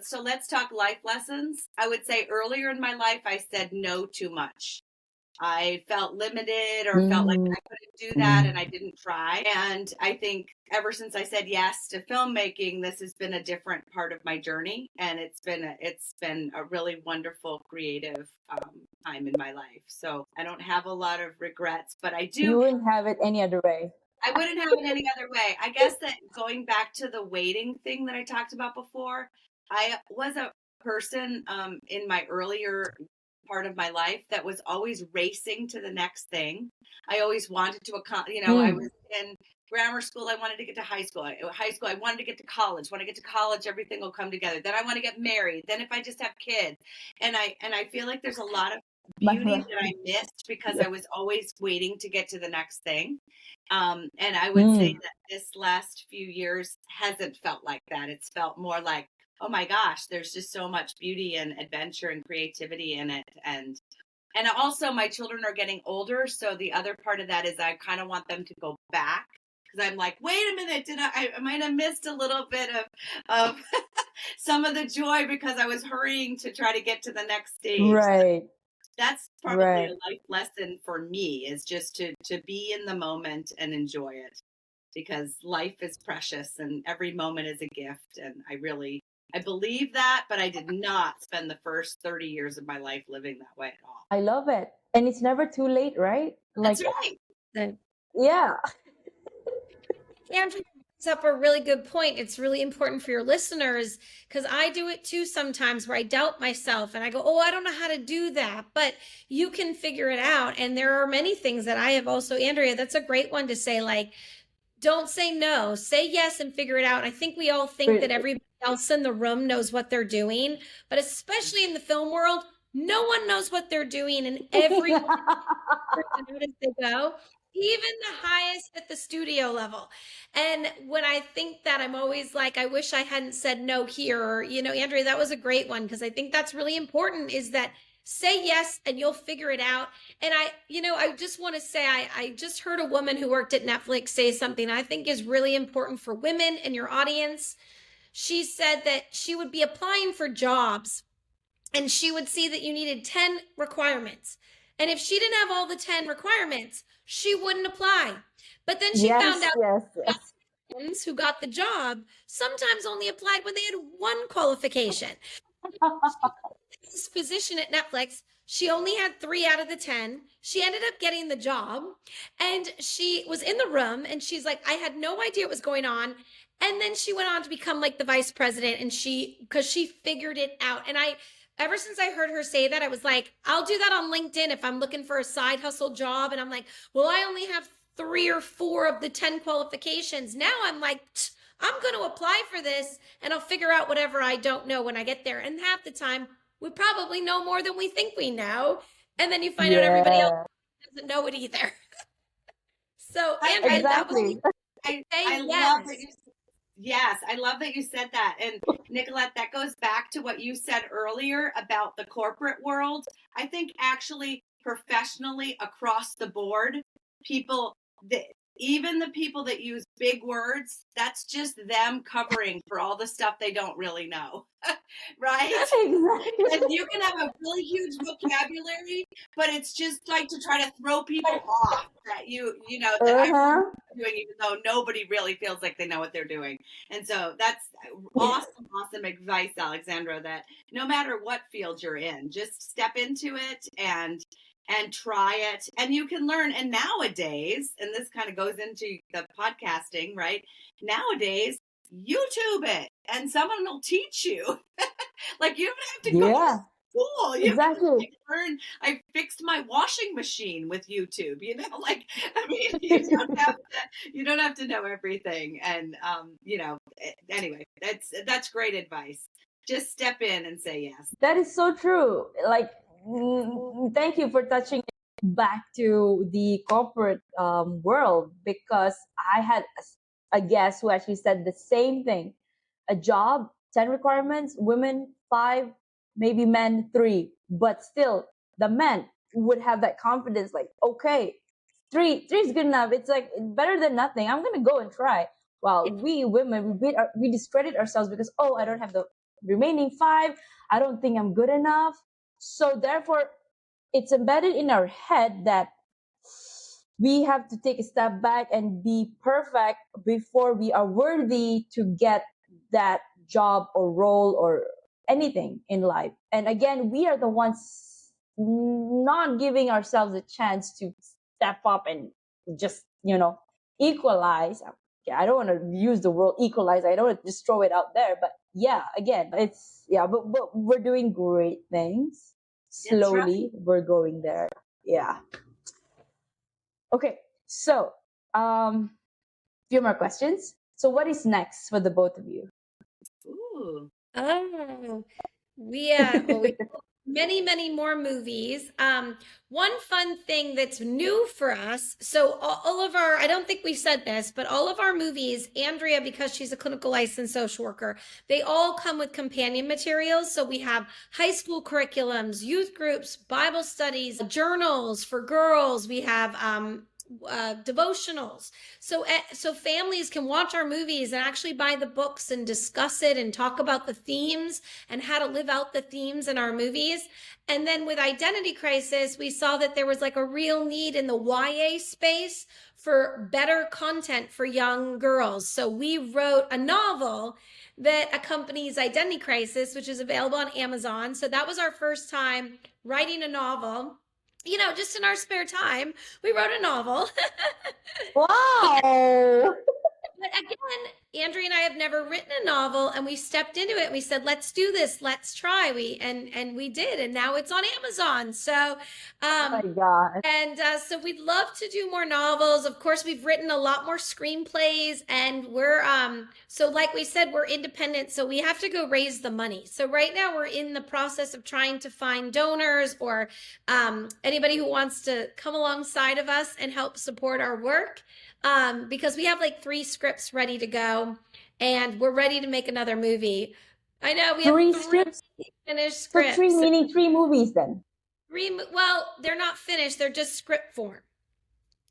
Speaker 2: so let's talk life lessons. I would say earlier in my life, I said no too much. I felt limited or felt like
Speaker 1: Mm,
Speaker 2: I couldn't do that and I
Speaker 1: mm.
Speaker 2: didn't try. And I think ever since I said yes to filmmaking, this has been a different part of my journey, and it's been a really wonderful creative time in my life. So I don't have a lot of regrets, but I do.
Speaker 1: You wouldn't have it any other way.
Speaker 2: I wouldn't have it any other way. I guess that going back to the waiting thing that I talked about before, I was a person in my earlier part of my life that was always racing to the next thing. I always wanted to I was
Speaker 1: Mm.
Speaker 2: in grammar school. I wanted to get to high school. High school, I wanted to get to college. When I get to college, everything will come together. Then I want to get married. Then if I just have kids, and I feel like there's a lot of beauty that I missed because I was always waiting to get to the next thing. And I would say
Speaker 1: Mm.
Speaker 2: that this last few years hasn't felt like that. It's felt more like, oh my gosh, there's just so much beauty and adventure and creativity in it. And also my children are getting older. So the other part of that is I kind of want them to go back, because I'm like, wait a minute, I might have missed a little bit of some of the joy because I was hurrying to try to get to the next stage.
Speaker 1: Right,
Speaker 2: That's probably a
Speaker 1: right.
Speaker 2: life lesson for me, is just to be in the moment and enjoy it, because life is precious and every moment is a gift. And I believe that, but I did not spend the first 30 years of my life living that way at all.
Speaker 1: I love it. And it's never too late, right?
Speaker 2: That's
Speaker 1: Like,
Speaker 2: right.
Speaker 1: yeah.
Speaker 3: Andrea brings up a really good point. It's really important for your listeners, because I do it too sometimes, where I doubt myself and I go, oh, I don't know how to do that. But you can figure it out. And there are many things that I have also, Andrea, that's a great one to say, like, don't say no, say yes and figure it out. And I think we all think that everybody else in the room knows what they're doing, but especially in the film world, no one knows what they're doing, and everyone out as they go, even the highest at the studio level. And when I think that, I'm always like, I wish I hadn't said no here. Or, Andrea, that was a great one, because I think that's really important, is that say yes and you'll figure it out. And I just want to say, I just heard a woman who worked at Netflix say something I think is really important for women in your audience. She said that she would be applying for jobs and she would see that you needed 10 requirements. And if she didn't have all the 10 requirements, she wouldn't apply. But then she found
Speaker 1: Yes,
Speaker 3: out
Speaker 1: yes, yes.
Speaker 3: who got the job sometimes only applied when they had one qualification. This position at Netflix, she only had 3 out of the 10. She ended up getting the job, and she was in the room and she's like, I had no idea what was going on. And then she went on to become like the vice president, and because she figured it out. And ever since I heard her say that, I was like, I'll do that on LinkedIn if I'm looking for a side hustle job. And I'm like, well, I only have 3 or 4 of the 10 qualifications. Now I'm like, I'm going to apply for this and I'll figure out whatever I don't know when I get there. And half the time, we probably know more than we think we know. And then you find out everybody else
Speaker 1: Yeah,
Speaker 3: doesn't know it either. So,
Speaker 2: I
Speaker 3: Andrea, that was
Speaker 1: exactly.
Speaker 2: I
Speaker 3: say
Speaker 2: love that
Speaker 3: yes.
Speaker 2: you Yes, I love that you said that. And Nicolette, that goes back to what you said earlier about the corporate world. I think actually professionally across the board, people that even the people that use big words, that's just them covering for all the stuff they don't really know. Right?
Speaker 1: Exactly.
Speaker 2: And you can have a really huge vocabulary, but it's just like to try to throw people off that that everyone's
Speaker 1: Uh-huh.
Speaker 2: doing, even though nobody really feels like they know what they're doing. And so that's awesome, awesome advice, Alexandra, that no matter what field you're in, just step into it and try it, and you can learn. And nowadays, and this kind of goes into the podcasting, right? Nowadays, YouTube it and someone will teach you. Like, you don't have to go to
Speaker 1: Yeah,
Speaker 2: school. You can
Speaker 1: exactly.
Speaker 2: like learn. I fixed my washing machine with YouTube. Like, I mean, you don't have to know everything. And anyway, that's great advice. Just step in and say yes.
Speaker 1: That is so true. Like, thank you for touching back to the corporate world, because I had a guest who actually said the same thing. A job, 10 requirements, women, 5, maybe men 3, but still the men would have that confidence, like, okay, three is good enough. It's like better than nothing. I'm gonna go and try. While we women, we discredit ourselves because, oh, I don't have the remaining 5. I don't think I'm good enough. So therefore, it's embedded in our head that we have to take a step back and be perfect before we are worthy to get that job or role or anything in life. And again, we are the ones not giving ourselves a chance to step up and just, equalize. Yeah, I don't want to use the word equalize. I don't want to just throw it out there. But yeah, again, but we're doing great things.
Speaker 2: That's right.
Speaker 1: Slowly, we're going there. Yeah. Okay, so few more questions. So what is next for the both of you?
Speaker 2: Ooh.
Speaker 3: Oh, we many, many more movies. One fun thing that's new for us. So all of our, I don't think we said this, but all of our movies, Andrea, because she's a clinical licensed social worker, they all come with companion materials. So we have high school curriculums, youth groups, Bible studies, journals for girls. We have devotionals, so families can watch our movies and actually buy the books and discuss it and talk about the themes and how to live out the themes in our movies. And then with Identity Crisis, we saw that there was like a real need in the YA space for better content for young girls. So we wrote a novel that accompanies Identity Crisis, which is available on Amazon. So that was our first time writing a novel. Just in our spare time, we wrote a novel.
Speaker 1: Wow.
Speaker 3: But again, Andrea and I have never written a novel, and we stepped into it and we said, let's do this, let's try. And we did, and now it's on Amazon. So
Speaker 1: Oh my God.
Speaker 3: and so we'd love to do more novels. Of course, we've written a lot more screenplays, and we're so like we said, we're independent, so we have to go raise the money. So right now we're in the process of trying to find donors or anybody who wants to come alongside of us and help support our work. Because we have like 3 scripts ready to go, and we're ready to make another movie. I know we have
Speaker 1: 3
Speaker 3: 3
Speaker 1: scripts.
Speaker 3: finished
Speaker 1: So
Speaker 3: scripts.
Speaker 1: 3 meaning 3 movies then.
Speaker 3: Well, they're not finished; they're just script form.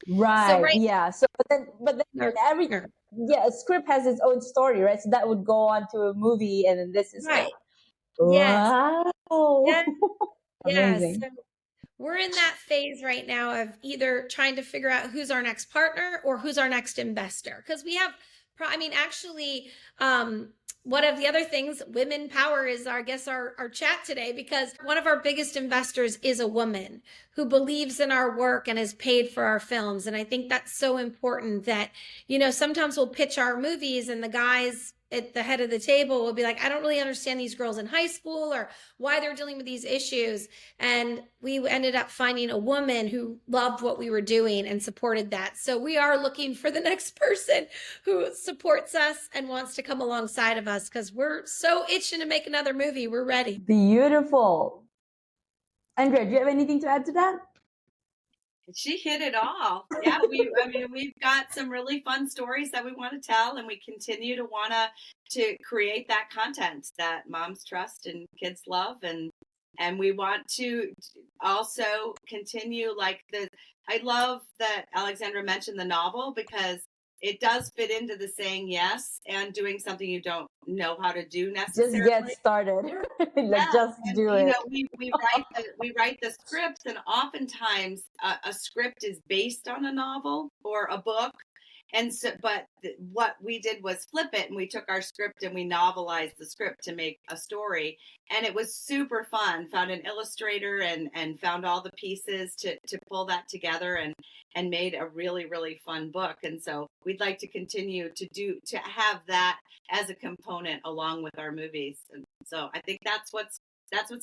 Speaker 1: Right.
Speaker 3: So right,
Speaker 1: Yeah. So but then a script has its own story, right? So that would go on to a movie, and then this is
Speaker 3: right, yes,
Speaker 1: wow.
Speaker 3: yes, yes.
Speaker 1: Amazing.
Speaker 3: So we're in that phase right now of either trying to figure out who's our next partner or who's our next investor. Because we have, actually, one of the other things, women power, is our chat today, because one of our biggest investors is a woman who believes in our work and has paid for our films. And I think that's so important that, sometimes we'll pitch our movies and the guys at the head of the table will be like, I don't really understand these girls in high school or why they're dealing with these issues. And we ended up finding a woman who loved what we were doing and supported that. So we are looking for the next person who supports us and wants to come alongside of us, because we're so itching to make another movie. We're ready.
Speaker 1: Beautiful. Andrea, do you have anything to add to that?
Speaker 2: She hit it all. Yeah, we've got some really fun stories that we want to tell, and we continue to want to create that content that moms trust and kids love, and we want to also continue I love that Alexandra mentioned the novel, because it does fit into the saying yes and doing something you don't know how to do necessarily.
Speaker 1: Just get started. Just do it.
Speaker 2: We write the scripts, and oftentimes a script is based on a novel or a book. And so, but what we did was flip it, and we took our script and we novelized the script to make a story. And it was super fun. Found an illustrator and found all the pieces to pull that together, and made a really, really fun book. And so we'd like to continue to have that as a component along with our movies. And so I think that's what's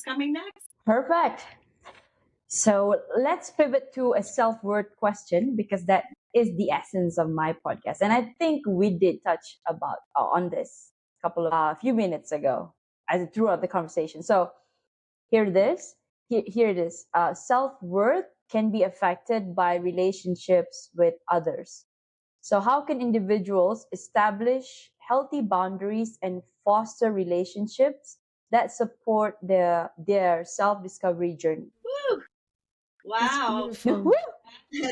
Speaker 2: coming next.
Speaker 1: Perfect. So let's pivot to a self-worth question, because that is the essence of my podcast. And I think we did touch about on this a few minutes ago as throughout the conversation. So here it is. Here it is. Self-worth can be affected by relationships with others. So how can individuals establish healthy boundaries and foster relationships that support their self-discovery journey?
Speaker 2: Woo!
Speaker 3: That's
Speaker 2: Wow.
Speaker 3: beautiful.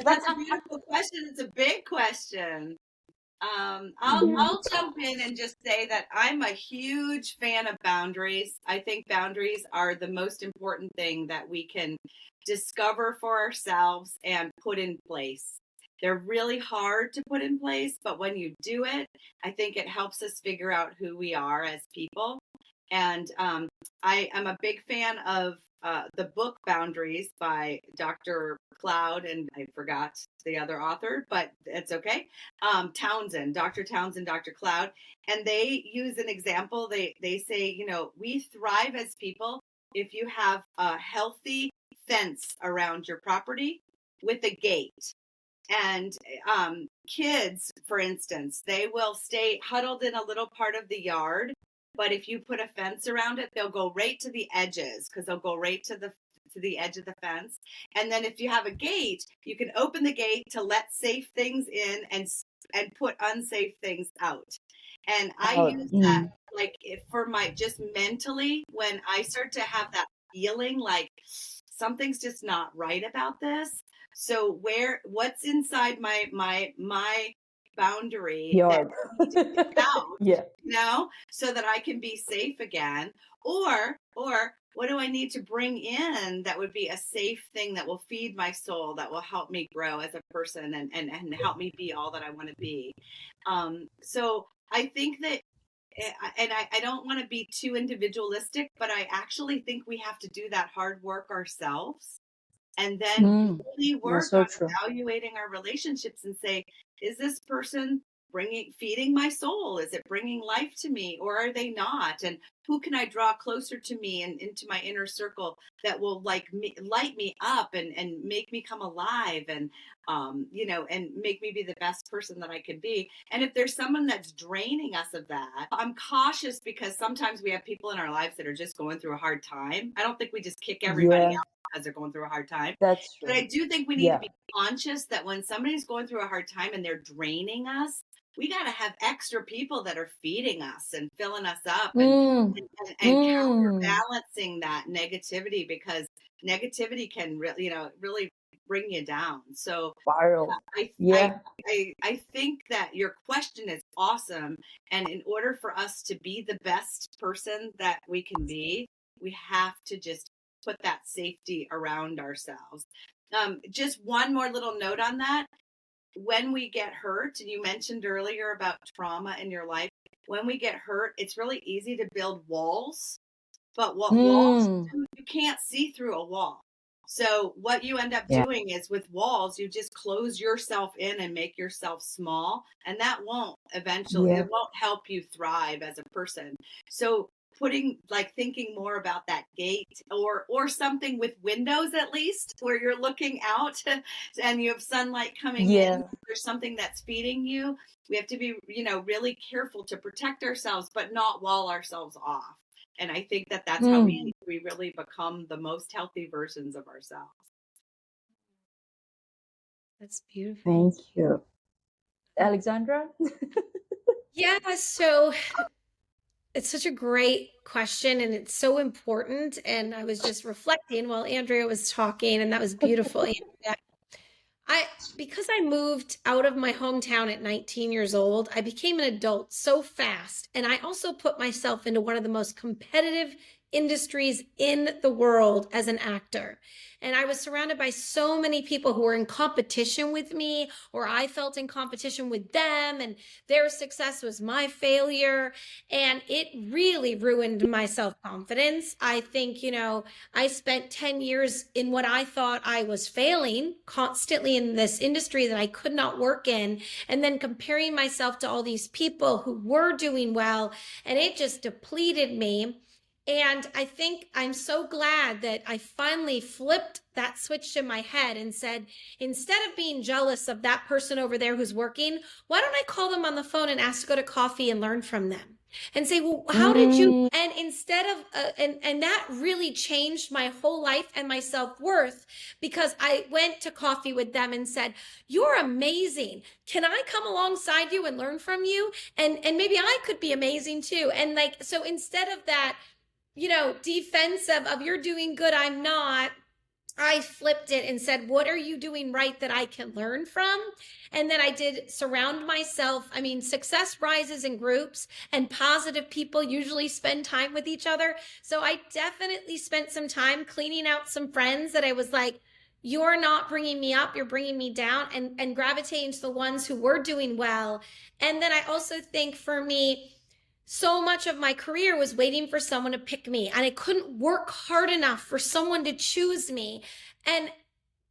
Speaker 2: That's a beautiful question. It's a big question. I'll jump in and just say that I'm a huge fan of boundaries. I think boundaries are the most important thing that we can discover for ourselves and put in place. They're really hard to put in place, but when you do it, I think it helps us figure out who we are as people. And I am a big fan of the book Boundaries by Dr. Cloud, and I forgot the other author, but it's okay. Townsend, Dr. Townsend, Dr. Cloud, and they use an example. They say, you know, we thrive as people if you have a healthy fence around your property with a gate. And kids, for instance, they will stay huddled in a little part of the yard, but if you put a fence around it, they'll go right to the edges because they'll go right to the edge of the fence. And then if you have a gate, you can open the gate to let safe things in and put unsafe things out. And I use that
Speaker 1: Mm.
Speaker 2: like for my just mentally when I start to have that feeling like something's just not right about this. So what's inside my boundary that
Speaker 1: Yard.
Speaker 2: I need to get out,
Speaker 1: Yeah.
Speaker 2: you know, so that I can be safe again? Or what do I need to bring in that would be a safe thing that will feed my soul, that will help me grow as a person and help me be all that I want to be? So I think that and I don't want to be too individualistic, but I actually think we have to do that hard work ourselves and then
Speaker 1: Mm.
Speaker 2: really
Speaker 1: That's
Speaker 2: work
Speaker 1: so
Speaker 2: on
Speaker 1: true.
Speaker 2: evaluating our relationships and say, is this person feeding my soul? Is it bringing life to me, or are they not? And who can I draw closer to me and into my inner circle that will light me up and make me come alive and you know, and make me be the best person that I could be? And if there's someone that's draining us of that, I'm cautious because sometimes we have people in our lives that are just going through a hard time. I don't think we just kick everybody
Speaker 1: Yeah,
Speaker 2: out as they're going through a hard time.
Speaker 1: that's
Speaker 2: But I
Speaker 1: true.
Speaker 2: do think we need to
Speaker 1: Yeah.
Speaker 2: be conscious that when somebody's going through a hard time and they're draining us, we got to have extra people that are feeding us and filling us up
Speaker 1: Mm.
Speaker 2: and
Speaker 1: Mm.
Speaker 2: counterbalancing that negativity because negativity can really, you know, really bring you down. So
Speaker 1: Spiral.
Speaker 2: I, I,
Speaker 1: Yeah.
Speaker 2: I think that your question is awesome. And in order for us to be the best person that we can be, we have to just put that safety around ourselves. Just one more little note on that. When we get hurt, and you mentioned earlier about trauma in your life, when we get hurt, it's really easy to build walls. But what walls
Speaker 1: Mm.
Speaker 2: do, you can't see through a wall. So what you end up
Speaker 1: Yeah.
Speaker 2: doing is with walls, you just close yourself in and make yourself small. And that won't eventually,
Speaker 1: Yeah.
Speaker 2: it won't help you thrive as a person. So putting like thinking more about that gate or something with windows at least where you're looking out and you have sunlight coming in,
Speaker 1: Yeah.
Speaker 2: there's something that's feeding you. We have to be, you know, really careful to protect ourselves but not wall ourselves off. And I think that that's how
Speaker 1: Mm.
Speaker 2: we really become the most healthy versions of ourselves.
Speaker 3: That's beautiful.
Speaker 1: Thank you. Alexandra?
Speaker 3: Yeah, so it's such a great question and it's so important. And I was just reflecting while Andrea was talking, and that was beautiful. Andrea. I because I moved out of my hometown at 19 years old, I became an adult so fast. And I also put myself into one of the most competitive industries in the world as an actor. And I was surrounded by so many people who were in competition with me, or I felt in competition with them, and their success was my failure. And it really ruined my self confidence. I think, you know, I spent 10 years in what I thought I was failing constantly in this industry that I could not work in, and then comparing myself to all these people who were doing well, and it just depleted me. And I think I'm so glad that I finally flipped that switch in my head and said, instead of being jealous of that person over there who's working, why don't I call them on the phone and ask to go to coffee and learn from them? And say, well, how did you?
Speaker 1: Mm.
Speaker 3: And instead of, and that really changed my whole life and my self-worth, because I went to coffee with them and said, you're amazing. Can I come alongside you and learn from you? And maybe I could be amazing too. And like, so instead of that, defensive of you're doing good, I'm not. I flipped it and said, what are you doing right that I can learn from? And then I did surround myself. I mean, success rises in groups, and positive people usually spend time with each other. So I definitely spent some time cleaning out some friends that I was like, you're not bringing me up, you're bringing me down, and gravitating to the ones who were doing well. And then I also think for me, so much of my career was waiting for someone to pick me, and I couldn't work hard enough for someone to choose me. And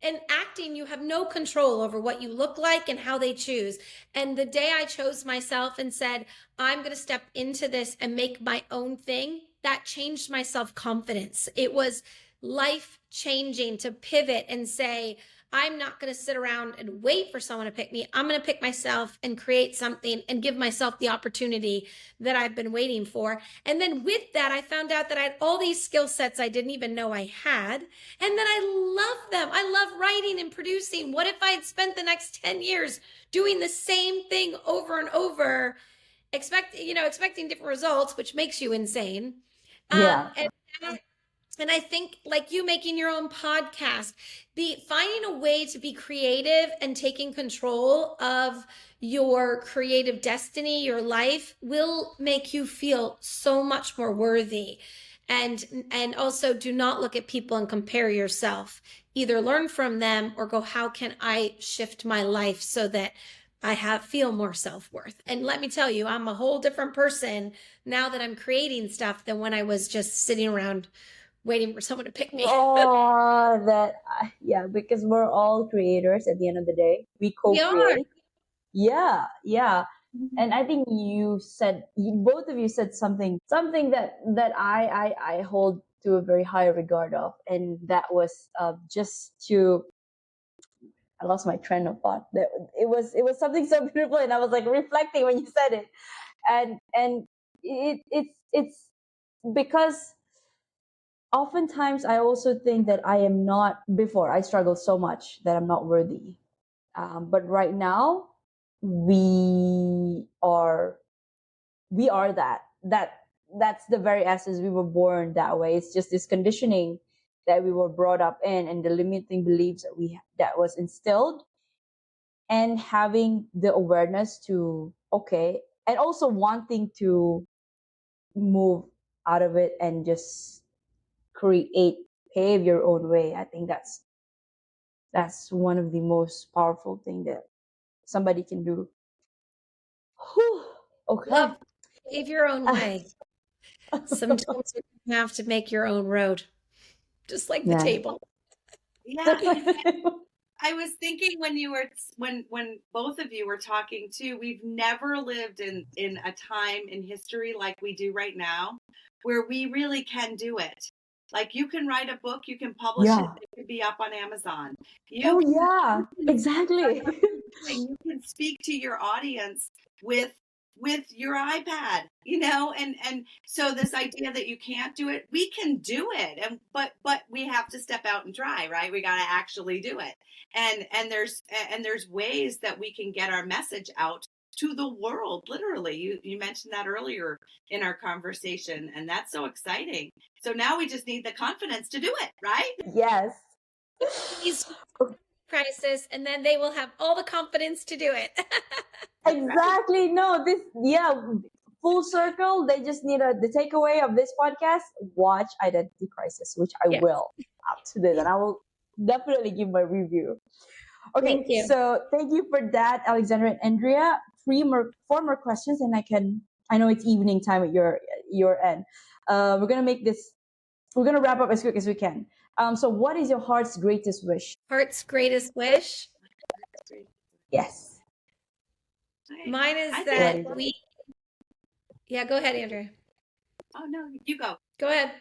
Speaker 3: in acting, you have no control over what you look like and how they choose. And the day I chose myself and said, I'm going to step into this and make my own thing, that changed my self-confidence. It was life changing to pivot and say, I'm not going to sit around and wait for someone to pick me. I'm going to pick myself and create something and give myself the opportunity that I've been waiting for. And then with that, I found out that I had all these skill sets I didn't even know I had. And then I love them. I love writing and producing. What if I had spent the next 10 years doing the same thing over and over, expecting different results, which makes you insane.
Speaker 1: Yeah.
Speaker 3: And I think, like you making your own podcast, finding a way to be creative and taking control of your creative destiny, your life, will make you feel so much more worthy. And also, do not look at people and compare yourself. Either learn from them or go, how can I shift my life so that I feel more self-worth? And let me tell you, I'm a whole different person now that I'm creating stuff than when I was just sitting around waiting for someone to pick me.
Speaker 1: Oh, yeah, because we're all creators at the end of the day. We co-create. Yeah, yeah. And I think both of you said something that I hold to a very high regard of, and that was just to. I lost my train of thought. That it was something so beautiful, and I was like reflecting when you said it, and it's because oftentimes I also think that I am not. Before I struggled so much that I'm not worthy, but right now we are that's the very essence. We were born that way. It's just this conditioning that we were brought up in, and the limiting beliefs that was instilled, and having the awareness to, okay, and also wanting to move out of it and just create, pave your own way. I think that's one of the most powerful thing that somebody can do. Whew. Okay.
Speaker 3: Love, pave your own way. Sometimes you have to make your own road, just like the
Speaker 1: Yeah.
Speaker 3: table.
Speaker 2: Yeah. I was thinking when both of you were talking too, we've never lived in a time in history like we do right now, where we really can do it. Like, you can write a book, you can publish it,
Speaker 1: Yeah.
Speaker 2: it could be up on Amazon.
Speaker 1: Oh yeah, exactly.
Speaker 2: You can speak to your audience with your iPad, and so this idea that you can't do it, we can do it, and but we have to step out and try, right? We got to actually do it, and there's ways that we can get our message out to the world, literally. You mentioned that earlier in our conversation, and that's so exciting. So now we just need the confidence to do it, right?
Speaker 1: Yes.
Speaker 3: Crisis, and then they will have all the confidence to do it.
Speaker 1: Exactly. No, full circle. They just need the takeaway of this podcast. Watch Identity Crisis, which I will after this, and I will definitely give my review. Okay,
Speaker 3: Thank you.
Speaker 1: so thank you for that, Alexandra and Andrea. Four more questions, and I know it's evening time at your end. We're gonna wrap up as quick as we can. So what is your heart's greatest wish?
Speaker 3: Heart's greatest wish?
Speaker 1: Yes.
Speaker 3: Mine is that yeah, go ahead, Andrea.
Speaker 2: Oh no, you go.
Speaker 3: Go ahead.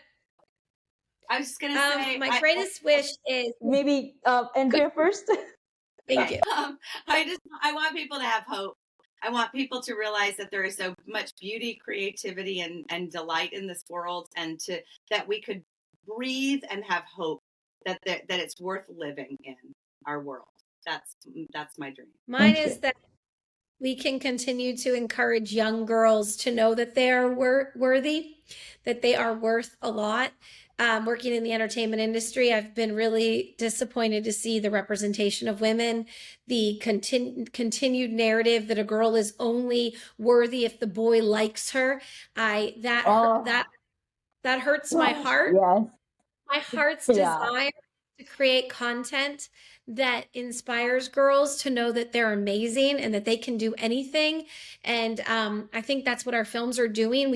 Speaker 2: I was just gonna say
Speaker 3: my greatest wish is
Speaker 1: maybe Andrea first.
Speaker 3: Thank you.
Speaker 2: I want people to have hope. I want people to realize that there is so much beauty, creativity, and delight in this world, and that we could breathe and have hope that it's worth living in our world. That's my dream.
Speaker 3: Mine is that we can continue to encourage young girls to know that they are worthy, that they are worth a lot. Working in the entertainment industry, I've been really disappointed to see the representation of women, the continued narrative that a girl is only worthy if the boy likes her. That hurts my heart.
Speaker 1: Yes.
Speaker 3: My heart's
Speaker 1: Yeah.
Speaker 3: desire to create content that inspires girls to know that they're amazing and that they can do anything. And I think that's what our films are doing.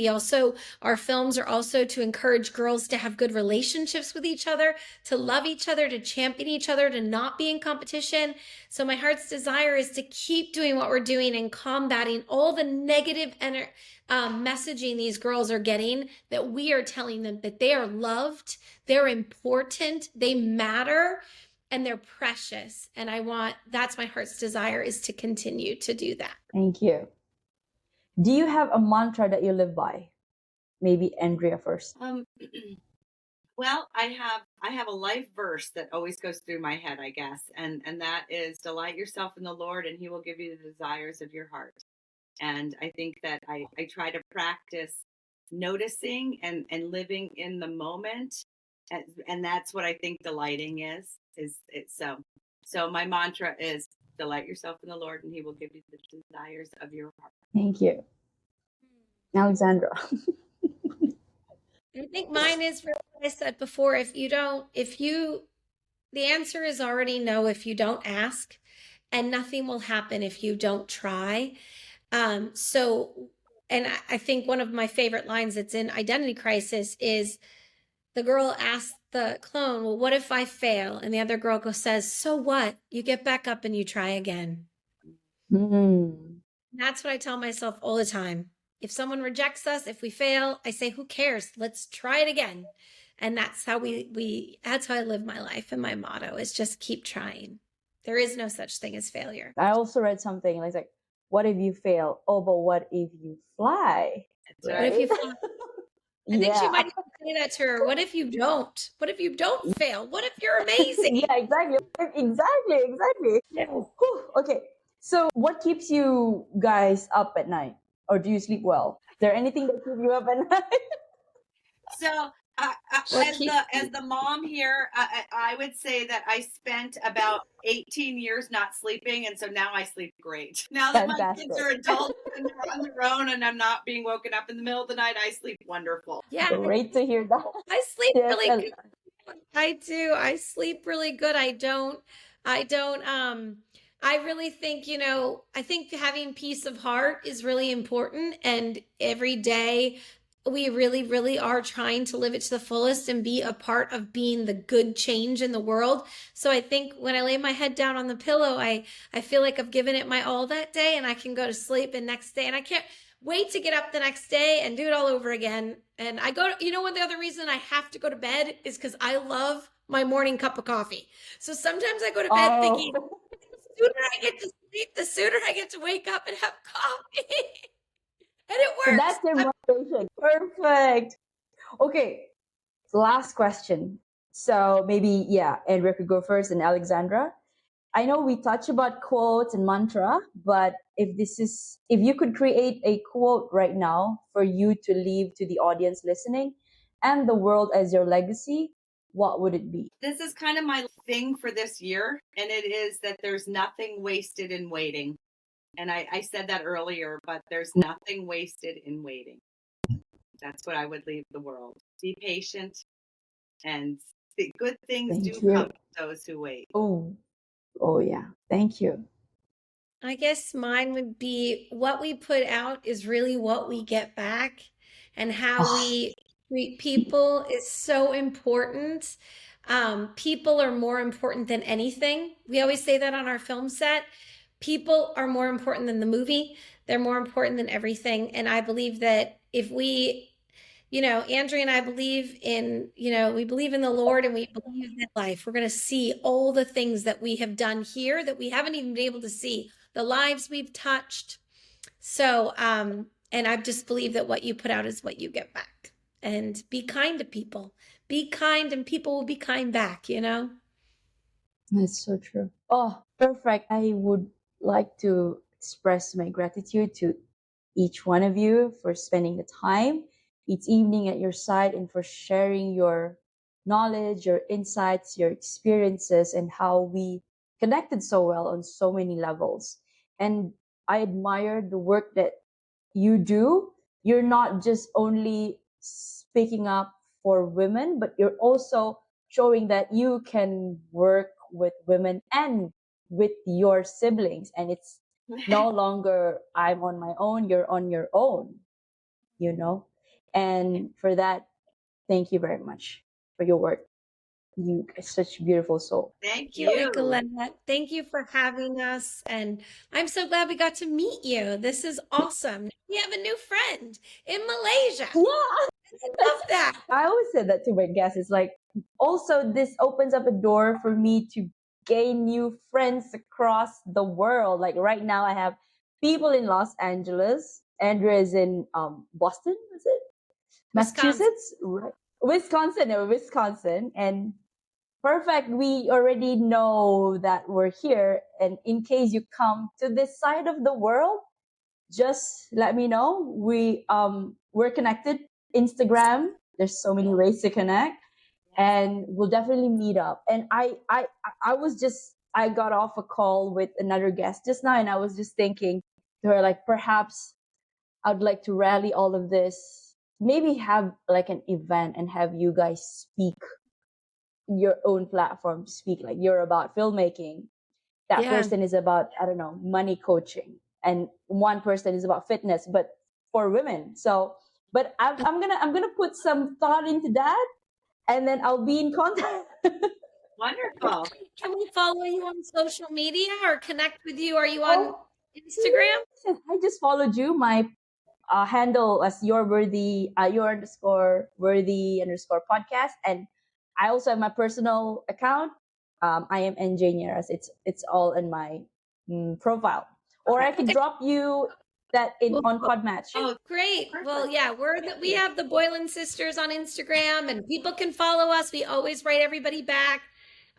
Speaker 3: Our films are also to encourage girls to have good relationships with each other, to love each other, to champion each other, to not be in competition. So my heart's desire is to keep doing what we're doing and combating all the negative messaging these girls are getting, that we are telling them that they are loved, they're important, they matter, and they're precious. And that's my heart's desire, is to continue to do that.
Speaker 1: Thank you. Do you have a mantra that you live by? Maybe Andrea first.
Speaker 2: Well, I have a life verse that always goes through my head, I guess, and that is, delight yourself in the Lord, and He will give you the desires of your heart. And I think that I try to practice noticing and living in the moment, and that's what I think delighting is it's so my mantra is, delight yourself in the Lord, and He will give you the desires of your heart.
Speaker 1: Thank you. Alexandra.
Speaker 3: I think mine is what I said before. The answer is already no if you don't ask, and nothing will happen if you don't try. And I think one of my favorite lines that's in Identity Crisis is, the girl asks the clone, well, what if I fail? And the other girl says, so what? You get back up and you try again. That's what I tell myself all the time. If someone rejects us, if we fail, I say, who cares? Let's try it again. And that's how that's how I live my life. And my motto is just keep trying. There is no such thing as failure.
Speaker 1: I also read something like, what if you fail? Oh, but what if you fly?
Speaker 2: Right?
Speaker 3: What if you fly? I think she might even say that to her. What if you don't? What if you don't fail? What if you're amazing?
Speaker 1: Yeah, exactly.
Speaker 3: Yes.
Speaker 1: Okay, so what keeps you guys up at night? Or do you sleep well? Is there anything that keeps you up at night?
Speaker 2: So as the mom here, I would say that I spent about 18 years not sleeping, and so now I sleep great. Now that my kids are adults and they're on their own, and I'm not being woken up in the middle of the night, I sleep wonderful.
Speaker 3: Yeah,
Speaker 1: great to hear that.
Speaker 3: I sleep really good. I do. I sleep really good. I really think, I think having peace of heart is really important. And every day we really, really are trying to live it to the fullest and be a part of being the good change in the world. So I think when I lay my head down on the pillow, I feel like I've given it my all that day, and I can go to sleep, and next day, and I can't wait to get up the next day and do it all over again. And one the other reason I have to go to bed is because I love my morning cup of coffee. So sometimes I go to bed thinking, the sooner I get to sleep, the sooner I get to wake up and have coffee. And it works.
Speaker 1: That's your motivation. Perfect. Okay, last question. So maybe, Andrea could go first, and Alexandra. I know we touch about quotes and mantra, but if you could create a quote right now for you to leave to the audience listening and the world as your legacy, what would it be?
Speaker 2: This is kind of my thing for this year, and it is that there's nothing wasted in waiting. And I said that earlier, but there's nothing wasted in waiting. That's what I would leave the world. Be patient, and the good things come to those who wait.
Speaker 1: Oh yeah. Thank you.
Speaker 3: I guess mine would be, what we put out is really what we get back, and how we treat people is so important. People are more important than anything. We always say that on our film set. People are more important than the movie. They're more important than everything. And I believe that if we, Andrea and I believe in, we believe in the Lord, and we believe in life. We're going to see all the things that we have done here that we haven't even been able to see, the lives we've touched. So, and I just believe that what you put out is what you get back. And be kind to people. Be kind, and people will be kind back,
Speaker 1: That's so true. Oh, perfect. I would like to express my gratitude to each one of you for spending the time each evening at your side and for sharing your knowledge, your insights, your experiences, and how we connected so well on so many levels. And I admire the work that you do. You're not just only speaking up for women, but you're also showing that you can work with women and with your siblings. And it's no longer I'm on my own, you're on your own, you know? And for that, thank you very much for your work. You are such a beautiful soul.
Speaker 2: Thank
Speaker 3: You,
Speaker 2: you.
Speaker 3: Nicolette. Thank you for having us. And I'm so glad we got to meet you. This is awesome. We have a new friend in Malaysia.
Speaker 1: Yeah,
Speaker 3: I love that.
Speaker 1: I always said that to my guests. It's like, also, this opens up a door for me to gain new friends across the world. Like right now, I have people in Los Angeles. Andrea is in Boston, is it?
Speaker 3: Wisconsin.
Speaker 1: Massachusetts? Right. Wisconsin. And perfect. We already know that we're here. And in case you come to this side of the world, just let me know. We're connected. Instagram. There's so many ways to connect, and we'll definitely meet up. And I got off a call with another guest just now, and I was just thinking to her, like, perhaps I'd like to rally all of this, maybe have like an event and have you guys speak your own platform, speak like you're about filmmaking, that
Speaker 3: Yeah.
Speaker 1: person is about, I don't know, money coaching, and one person is about fitness, but for women. So but I'm gonna put some thought into that, and then I'll be in contact.
Speaker 2: Wonderful.
Speaker 3: Can we follow you on social media or connect with you? Are you on
Speaker 1: Oh,
Speaker 3: Instagram?
Speaker 1: yes, I just followed you. My handle as your underscore worthy underscore podcast, and I also have my personal account. I am engineers. It's all in my profile, or I
Speaker 2: Okay.
Speaker 1: could drop you that in
Speaker 3: Well,
Speaker 1: on Podmatch.
Speaker 2: Oh,
Speaker 3: great. Well,
Speaker 2: perfect.
Speaker 3: yeah, we have the Boylan sisters on Instagram and people can follow us. We always write everybody back.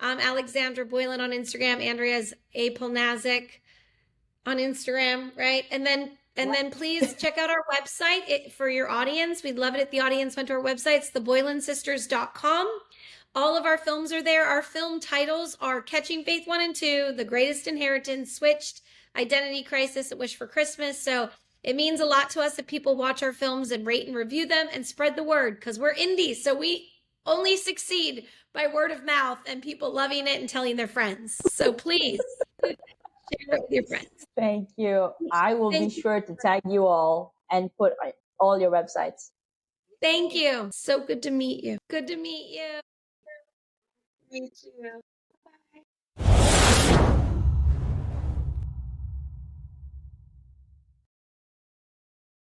Speaker 3: Alexandra Boylan on Instagram, Andrea's A. Polnazik on Instagram, right? And then please check out our website for your audience. We'd love it if the audience went to our website. It's theboylansisters.com. All of our films are there. Our film titles are Catching Faith 1 and 2, The Greatest Inheritance, Switched, Identity Crisis, A Wish for Christmas. So it means a lot to us if people watch our films and rate and review them and spread the word, because we're indie. So we only succeed by word of mouth and people loving it and telling their friends. So please share it with your friends.
Speaker 1: Thank you. I will be
Speaker 3: Thank you.
Speaker 1: sure to tag you all and put all your websites.
Speaker 3: Thank you. So good to meet you. Good to meet you.
Speaker 2: Me too.